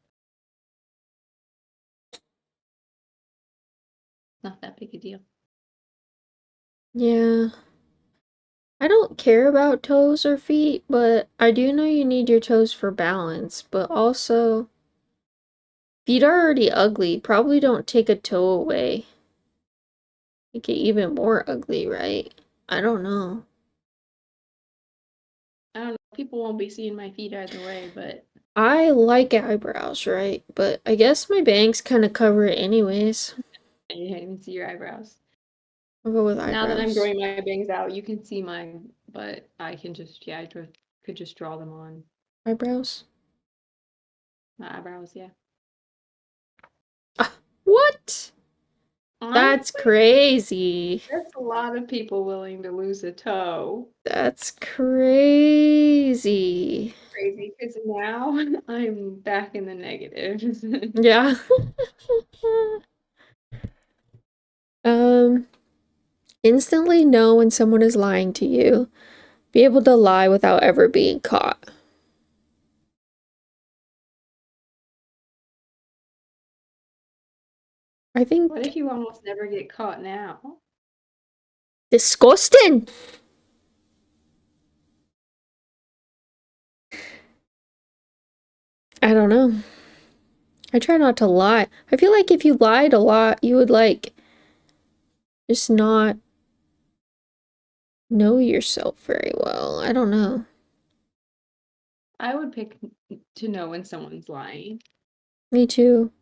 not that big a deal. Yeah. I don't care about toes or feet, but I do know you need your toes for balance, but also feet are already ugly. Probably don't take a toe away. Make it even more ugly, right? I don't know. I don't know. People won't be seeing my feet either way, but I like eyebrows, right? But I guess my bangs kind of cover it anyways. I can't even see your eyebrows. I'll go with eyebrows. Now that I'm growing my bangs out, you can see mine, but I can just, yeah, could just draw them on Eyebrows? my eyebrows, yeah. What? That's Honestly, crazy. there's a lot of people willing to lose a toe. That's crazy. Crazy, because now I'm back in the negatives. Yeah. Instantly know when someone is lying to you. Be able to lie without ever being caught. I think What if you almost never get caught now? disgusting. I don't know. I try not to lie. I feel like if you lied a lot, you would like just not know yourself very well. I don't know. I would pick to know when someone's lying. Me too.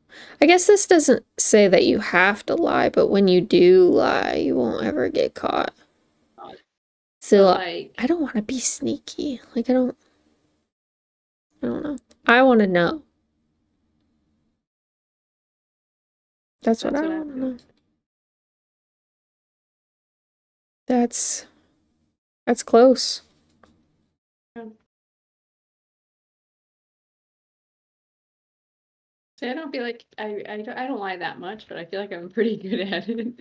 I guess this doesn't say that you have to lie, but when you do lie, you won't ever get caught. So But like, I don't want to be sneaky. Like I don't know. I want to know. That's what I what I want to feel. know. That's close. So I don't feel like I don't lie that much, but I feel like I'm pretty good at it.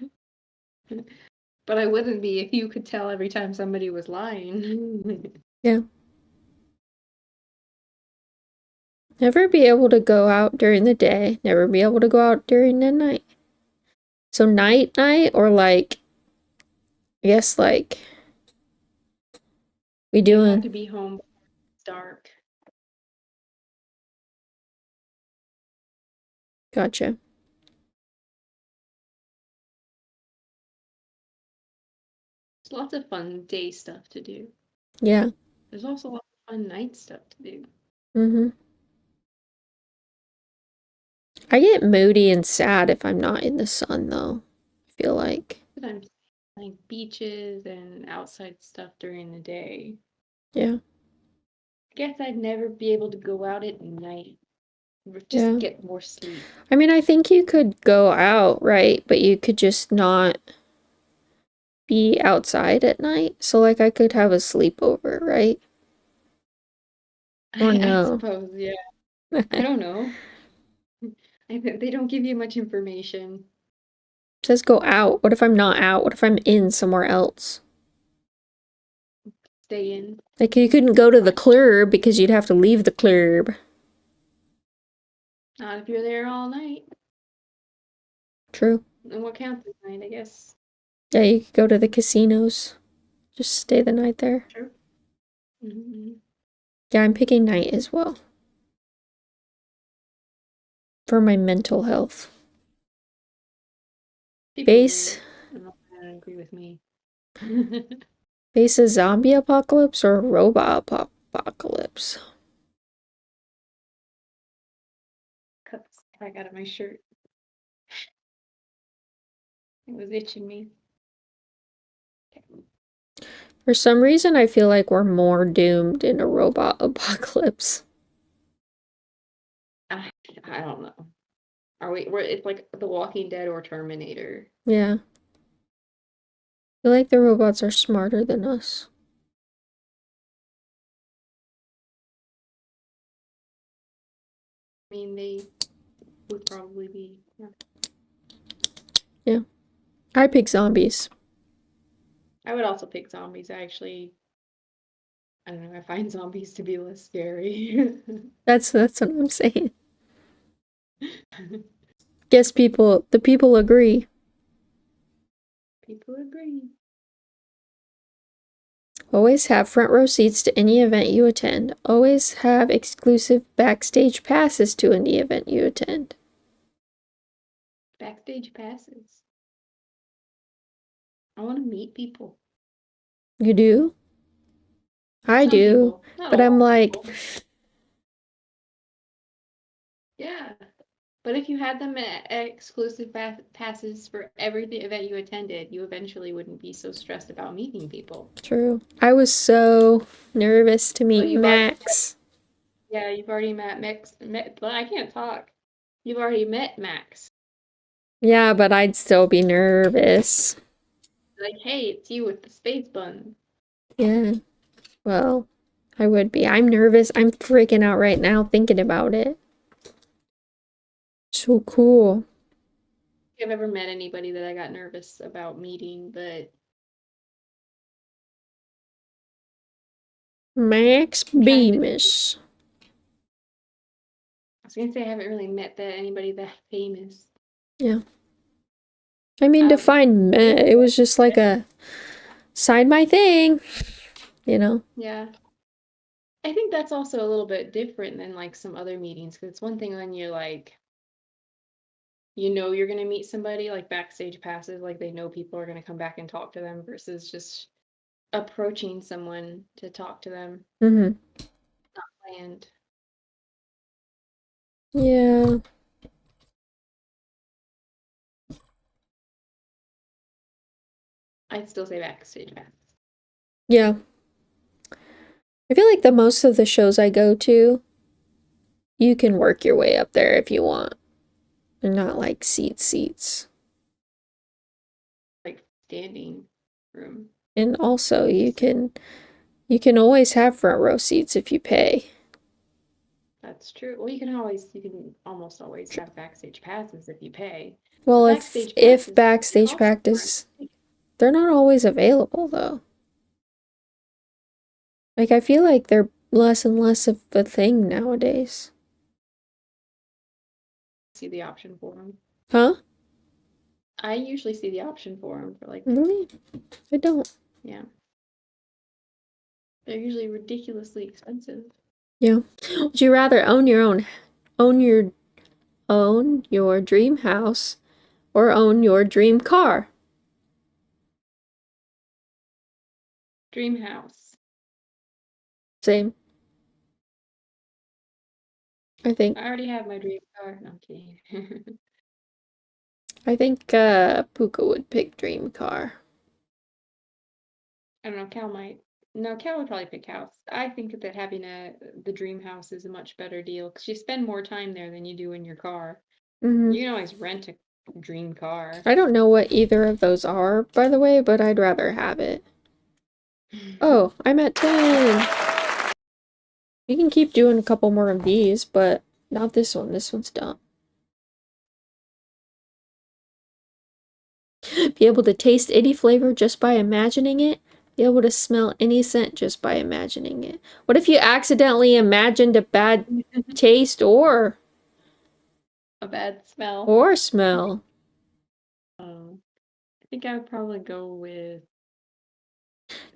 But I wouldn't be if you could tell every time somebody was lying. Yeah. Never be able to go out during the day. Never be able to go out during the night. So night or like, I guess like we You have doing. to be home before it's dark. Gotcha. There's lots of fun day stuff to do. Yeah. There's also lots of fun night stuff to do. Mm-hmm. I get moody and sad if I'm not in the sun, though. I feel like. Sometimes like beaches and outside stuff during the day. Yeah. I guess I'd never be able to go out at night. Just Yeah. get more sleep. I mean, I think you could go out, right? But you could just not be outside at night. So, like, I could have a sleepover, right? Or I no. suppose, yeah. I don't know. They don't give you much information. Just go out. What if I'm not out? What if I'm in somewhere else? Stay in. Like, you couldn't go to the club because you'd have to leave the club. Not if you're there all night. True. And what counts as night, I guess. Yeah, you could go to the casinos. Just stay the night there. True. Mm-hmm. Yeah, I'm picking night as well. For my mental health. People Base. don't agree with me. Face a zombie apocalypse or robot apocalypse? Cut the heck out of my shirt. It was itching me. For some reason, I feel like we're more doomed in a robot apocalypse. I don't know. It's like The Walking Dead or Terminator. Yeah. I feel like the robots are smarter than us. I mean, they would probably be. Yeah. I pick zombies. I would also pick zombies. I don't know. I find zombies to be less scary. That's what I'm saying. Guess the people agree. People agree. Always have front row seats to any event you attend. Always have exclusive backstage passes to any event you attend. Backstage passes. I want to meet people. You do? I Some do. people. Not But a I'm lot of like, people. Yeah. But if you had them at exclusive passes for every event you attended, you eventually wouldn't be so stressed about meeting people. true. I was so nervous to meet you've Max. Yeah, you've already met but I can't talk. You've already met Max. Yeah, but I'd still be nervous. Like, hey, it's you with the space bun. Yeah. Well, I would be. I'm nervous. I'm freaking out right now thinking about it. So cool. I've ever met anybody that I got nervous about meeting, but Max Bemis. I was gonna say I haven't really met anybody that famous. Yeah. I mean, to find met, it was just like a sign my thing, you know? Yeah. I think that's also a little bit different than like some other meetings, because it's one thing when you're like, you're gonna meet somebody, like backstage passes, like they know people are gonna come back and talk to them, versus just approaching someone to talk to them. Mm-hmm. bland. Yeah. I'd still say Backstage Pass. Yeah. I feel like the most of the shows I go to, you can work your way up there if you want. And not like seats. Like standing room. And also you can always have front row seats if you pay. That's true. Well, you can almost always have Backstage Passes if you pay. Well, But if they backstage cost more. practice, they're not always available though. Like I feel like they're less and less of a thing nowadays. See the option for them. Huh? I usually see the option for them for like, Really? I don't. yeah. They're usually ridiculously expensive. Yeah. Would you rather own your dream house or own your dream car? Dream house. Same. I think I already have my dream car. No, I'm kidding. Puka would pick dream car. I don't know, Cal might. No, Cal would probably pick house. I think that having the dream house is a much better deal because you spend more time there than you do in your car. Mm-hmm. You can always rent a dream car. I don't know what either of those are, by the way, but I'd rather have it. Oh, I'm at 10. We can keep doing a couple more of these, but not this one. This one's done. Be able to taste any flavor just by imagining it. Be able to smell any scent just by imagining it. What if you accidentally imagined a bad taste or A bad smell. smell? I think I would probably go with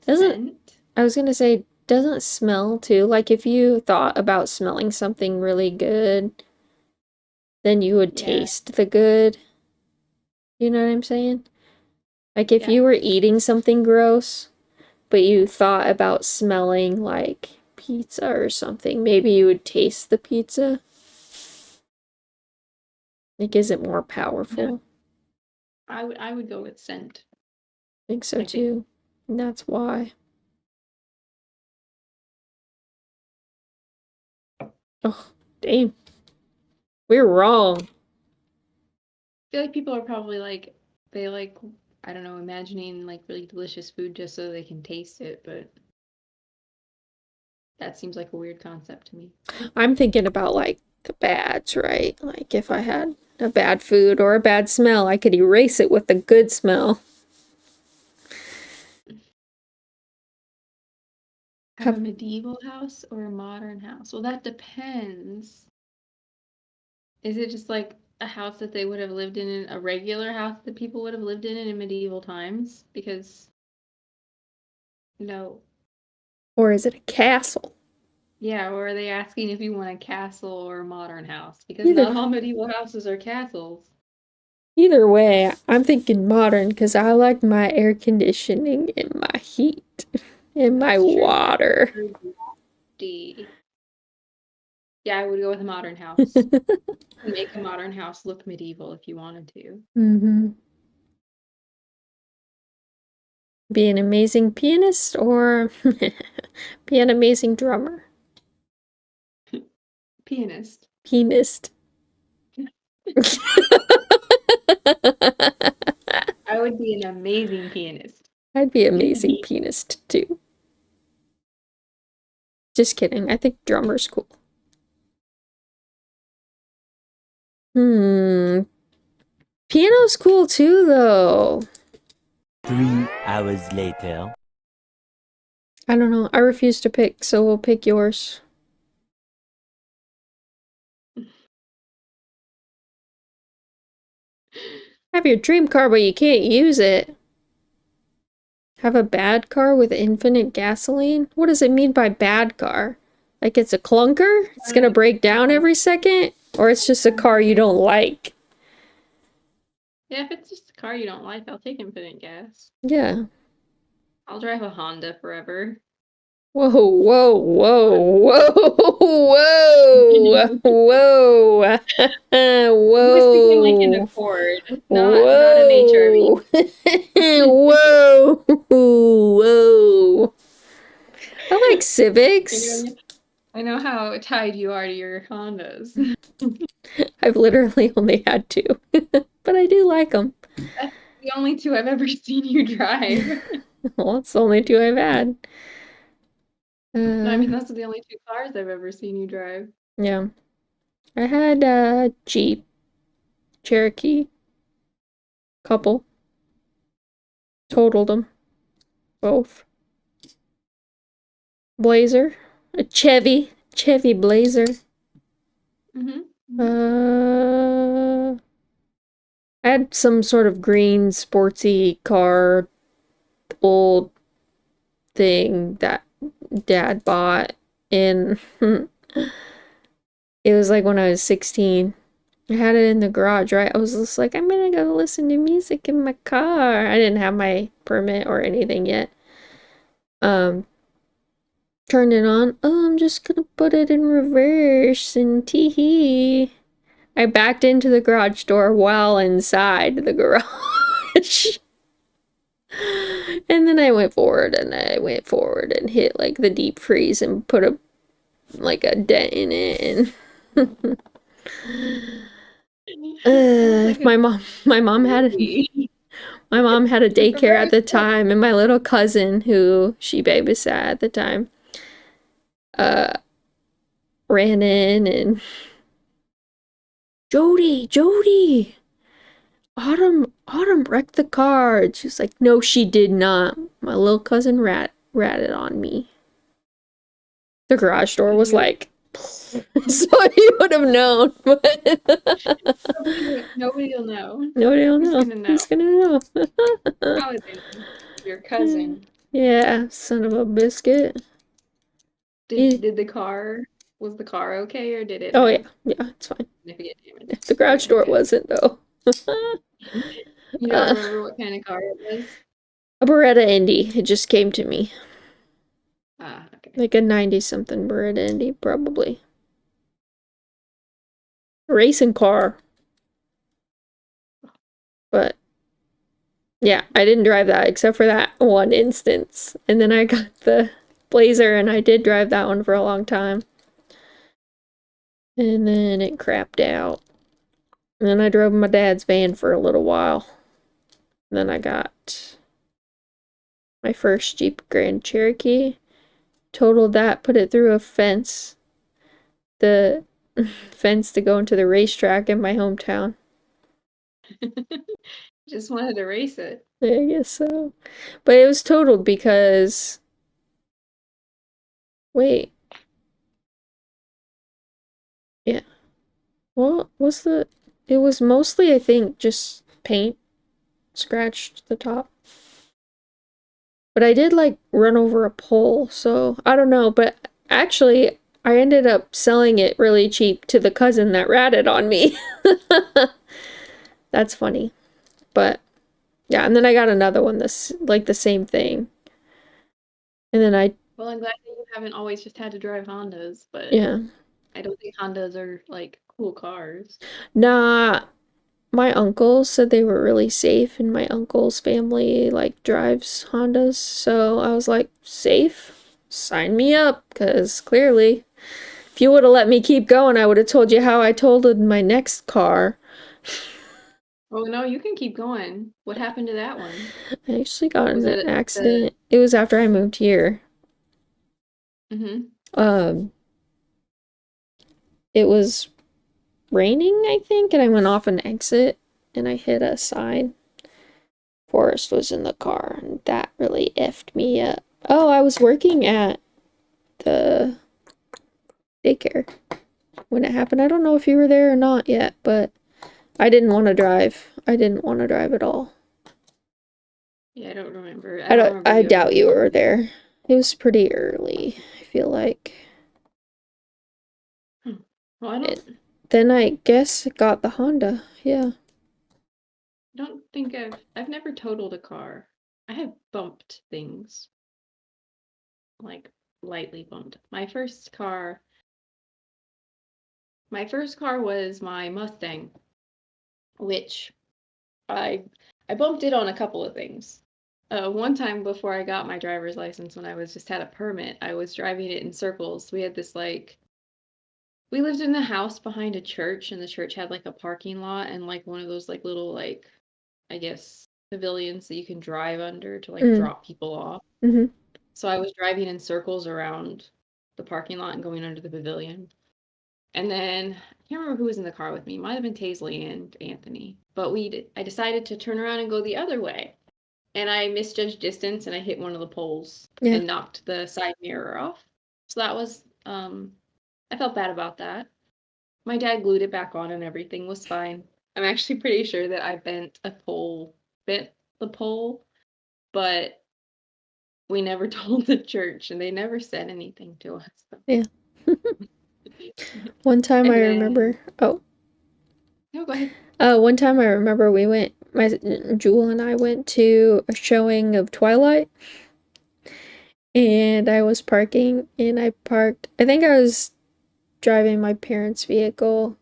Doesn't scent. I was gonna say, doesn't smell too? Like if you thought about smelling something really good, then you would Yeah. taste the good. You know what I'm saying? Like if Yeah. you were eating something gross, but you thought about smelling like pizza or something, maybe you would taste the pizza. Like, is it more powerful? I would go with scent. I think so I too. And that's why. Oh, damn. We're wrong. I feel like people are probably like they like I don't know, imagining like really delicious food just so they can taste it, but that seems like a weird concept to me. I'm thinking about like the bads, right? Like if I had a bad food or a bad smell, I could erase it with a good smell. Have a medieval house or a modern house? Well, that depends. Is it just like a house that they would have lived in a regular house that people would have lived in medieval times? Because no. Or is it a castle? Yeah, or are they asking if you want a castle or a modern house? Because Either. not all medieval houses are castles. Either way, I'm thinking modern because I like my air conditioning and my heat and my That's true. water. Yeah, I would go with a modern house. Make a modern house look medieval if you wanted to. Mm-hmm. Be an amazing pianist or be an amazing drummer. Pianist. Pianist. I would be an amazing pianist. I'd be amazing pianist too. Just kidding. I think drummer's cool. Piano's cool too, though. 3 hours later. I don't know. I refuse to pick, so we'll pick yours. Have your dream car, but you can't use it. Have a bad car with infinite gasoline? What does it mean by bad car? Like it's a clunker? It's gonna break down every second? Or it's just a car you don't like? Yeah, if it's just a car you don't like, I'll take infinite gas. Yeah. I'll drive a Honda forever. Whoa, whoa, whoa, whoa, whoa, whoa, I was thinking like an whoa, Accord, not an HRV. whoa, whoa. I like Civics. I know how tied you are to your Hondas. I've literally only had two, but I do like them. That's the only two I've ever seen you drive. Well, it's the only two I've had. No, I mean, those are the only two cars I've ever seen you drive. Yeah. I had a Jeep, Cherokee, couple. Totaled them. Both. Blazer. A Chevy Blazer. I had some sort of green sportsy car, old thing that Dad bought, and it was like when I was 16. I had it in the garage, right? I was just like, I'm gonna go listen to music in my car. I didn't have my permit or anything yet. Turned it on. Oh, I'm just gonna put it in reverse and tee-hee. I backed into the garage door while inside the garage. And then I went forward and hit like the deep freeze and put a dent in it and my mom had a daycare at the time, and my little cousin, who she babysat at the time, ran in and Jody, Autumn wrecked the car. And she's like, no, she did not. My little cousin ratted on me. The garage door was like, so you would have known, but Nobody will know. nobody will know. Who's gonna know? Who's gonna know? How is it? Your cousin. Yeah, son of a biscuit. Did the car, was the car okay, or did it Oh have yeah, it's fine. significant damage? The garage door Okay. wasn't though. You don't remember what kind of car it was? A Beretta Indy. It just came to me. Ah, okay. Like a 90-something Beretta Indy, probably. A racing car. But yeah, I didn't drive that except for that one instance. And then I got the Blazer, and I did drive that one for a long time. And then it crapped out. And then I drove my dad's van for a little while. And then I got my first Jeep Grand Cherokee. Totaled that, put it through a fence. The fence to go into the racetrack in my hometown. Just wanted to race it. I guess so. But it was totaled because... Wait. Yeah. What was the... It was mostly, I think, just paint. Scratched the top. But I did, like, run over a pole, so... I don't know, but actually, I ended up selling it really cheap to the cousin that ratted on me. That's funny. But... yeah, and then I got another one that's like the same thing. And then Well, I'm glad that you haven't always just had to drive Hondas, but yeah. I don't think Hondas are like cool cars. Nah, my uncle said they were really safe, and my uncle's family like drives Hondas. So I was like, safe? Sign me up, because clearly, if you would have let me keep going, I would have told you how I totaled my next car. Oh no, you can keep going. What happened to that one? I actually got in Was an it accident. It was after I moved here. It was raining, I think, and I went off an exit and I hit a sign. Forrest was in the car, and that really effed me up. Oh, I was working at the daycare when it happened. I don't know if you were there or not yet, but I didn't want to drive. I didn't want to drive at all. Yeah, I don't remember. I doubt you were there. It was pretty early, I feel like. Well, I don't. Then I guess it got the Honda. Yeah. I don't think I've never totaled a car. I have bumped things. Like lightly bumped. My first car was my Mustang, which I bumped it on a couple of things. One time before I got my driver's license, when I was just had a permit, I was driving it in circles. We had this we lived in a house behind a church, and the church had like a parking lot and like one of those like little like I guess pavilions that you can drive under to like Mm. drop people off. Mm-hmm. So I was driving in circles around the parking lot and going under the pavilion. And then I can't remember who was in the car with me. It might have been Taisley and Anthony. But I decided to turn around and go the other way. And I misjudged distance and I hit one of the poles Yeah. and knocked the side mirror off. So that was I felt bad about that. My dad glued it back on and everything was fine. I'm actually pretty sure that I bent the pole, but we never told the church and they never said anything to us. Yeah. One time And I then, remember. Oh. no, go ahead. One time I remember Jewel and I went to a showing of Twilight, and I was parking, and I think I was driving my parents' vehicle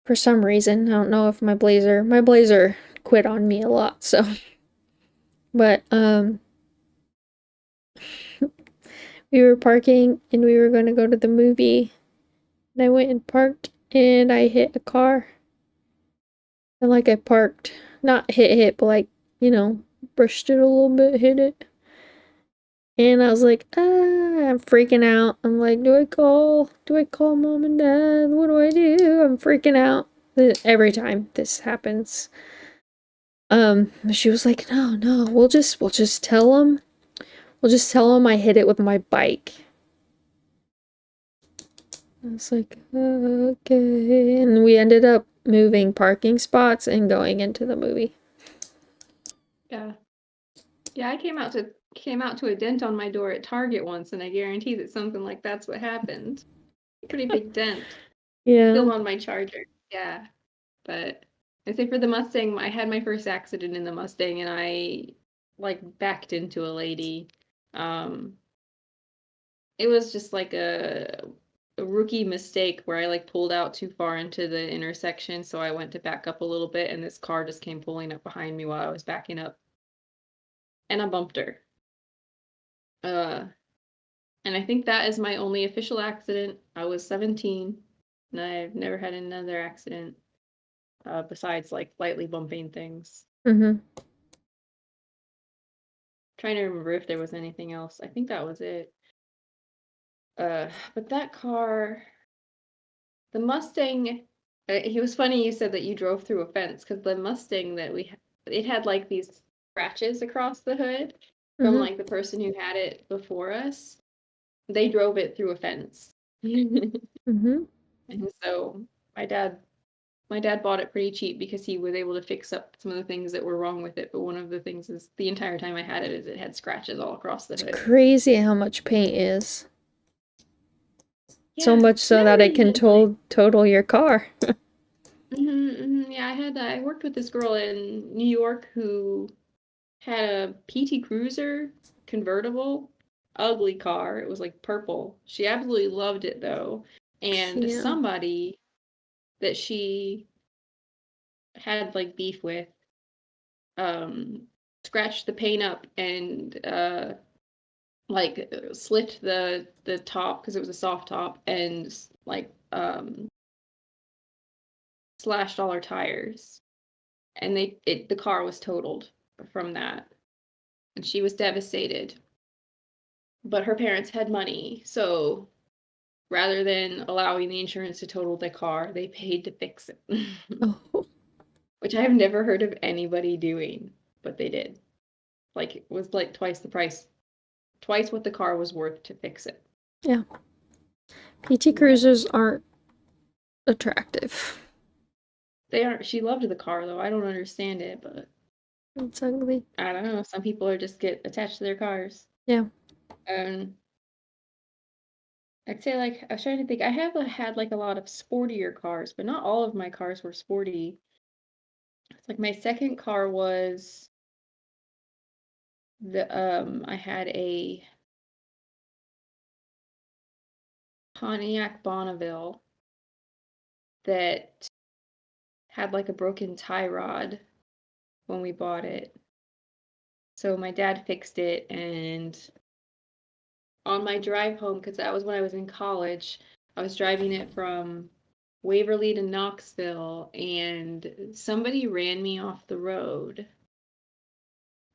for some reason. I don't know if my blazer quit on me a lot, so. But, we were parking, and we were gonna go to the movie, and I went and parked, and I hit a car. And like I parked, not hit, but like, brushed it a little bit, hit it. And I was like, I'm freaking out. I'm like, do I call mom and dad? What do I do? I'm freaking out. Every time this happens. She was like, no, we'll just tell them. We'll just tell them I hit it with my bike. I was like, okay. And we ended up moving parking spots and going into the movie. Yeah. Yeah, I came out to a dent on my door at Target once, and I guarantee that something like that's what happened. Pretty big dent. Yeah. Still on my charger. Yeah. But I say for the Mustang, I had my first accident in the Mustang and I like backed into a lady. It was just like a rookie mistake where I like pulled out too far into the intersection, so I went to back up a little bit and this car just came pulling up behind me while I was backing up. And I bumped her. Uh and I think that is my only official accident. I was 17 and I've never had another accident besides like lightly bumping things. Mm-hmm. Trying to remember if there was anything else. I think that was it. But that car, the Mustang, it was funny you said that you drove through a fence because the Mustang that it had like these scratches across the hood from Mm-hmm. like the person who had it before us. They drove it through a fence. Mm-hmm. And so my dad bought it pretty cheap because he was able to fix up some of the things that were wrong with it. But one of the things is the entire time I had it is it had scratches all across the hood. Crazy how much paint is. So Yeah, much so never that it really can been like total your car. Yeah, I worked with this girl in New York who had a PT Cruiser convertible, ugly car. It was like purple. She absolutely loved it though. And Yeah. somebody that she had like beef with um scratched the paint up and like slit the top because it was a soft top and like slashed all her tires. And the car was totaled from that. And she was devastated. But her parents had money, so rather than allowing the insurance to total the car, they paid to fix it. Oh. Which I have never heard of anybody doing, but they did. Like it was like twice the price, twice what the car was worth to fix it. Yeah. PT Cruisers aren't attractive. They aren't. She loved the car though. I don't understand it, but It's ugly. I don't know. Some people are just get attached to their cars. Yeah. Um, I'd say like I was trying to think. I have had like a lot of sportier cars, but not all of my cars were sporty. It's like my second car was I had a Pontiac Bonneville that had like a broken tie rod when we bought it. So my dad fixed it, and on my drive home, because that was when I was in college, I was driving it from Waverly to Knoxville, and somebody ran me off the road.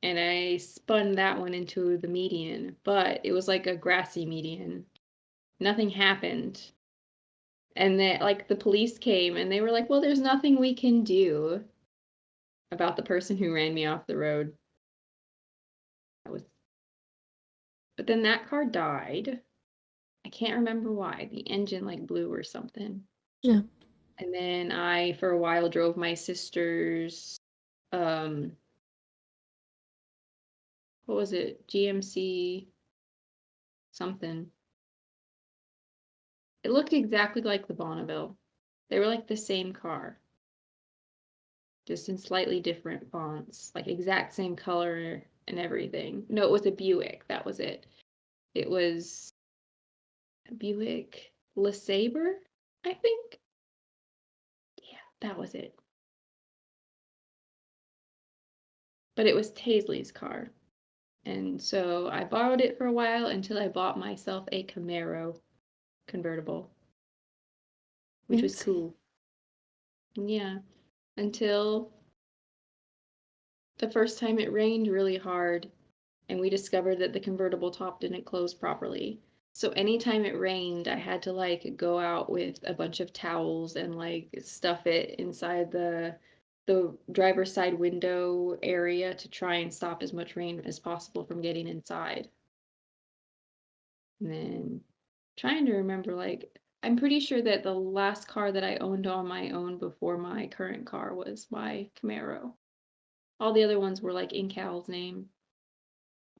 And I spun that one into the median, but it was like a grassy median. Nothing happened. And then, like, the police came and they were like, well, there's nothing we can do about the person who ran me off the road. But then that car died. I can't remember why. The engine like blew or something. Yeah. And then I, for a while, drove my sister's, what was it? GMC something. It looked exactly like the Bonneville. They were like the same car, just in slightly different fonts, like exact same color and everything. No, it was a Buick. That was it. It was a Buick LeSabre, I think. Yeah, that was it. But it was Taisley's car. And so I borrowed it for a while until I bought myself a Camaro convertible, which was Fancy. cool. Yeah, until the first time it rained really hard and we discovered that the convertible top didn't close properly. So anytime it rained, I had to like go out with a bunch of towels and like stuff it inside the driver's side window area to try and stop as much rain as possible from getting inside. And then trying to remember, like, I'm pretty sure that the last car that I owned on my own before my current car was my Camaro. All the other ones were like in Cal's name.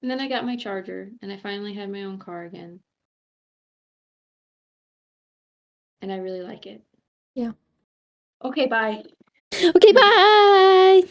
And then I got my Charger, and I finally had my own car again. And I really like it. Yeah. Okay, bye. Okay, bye.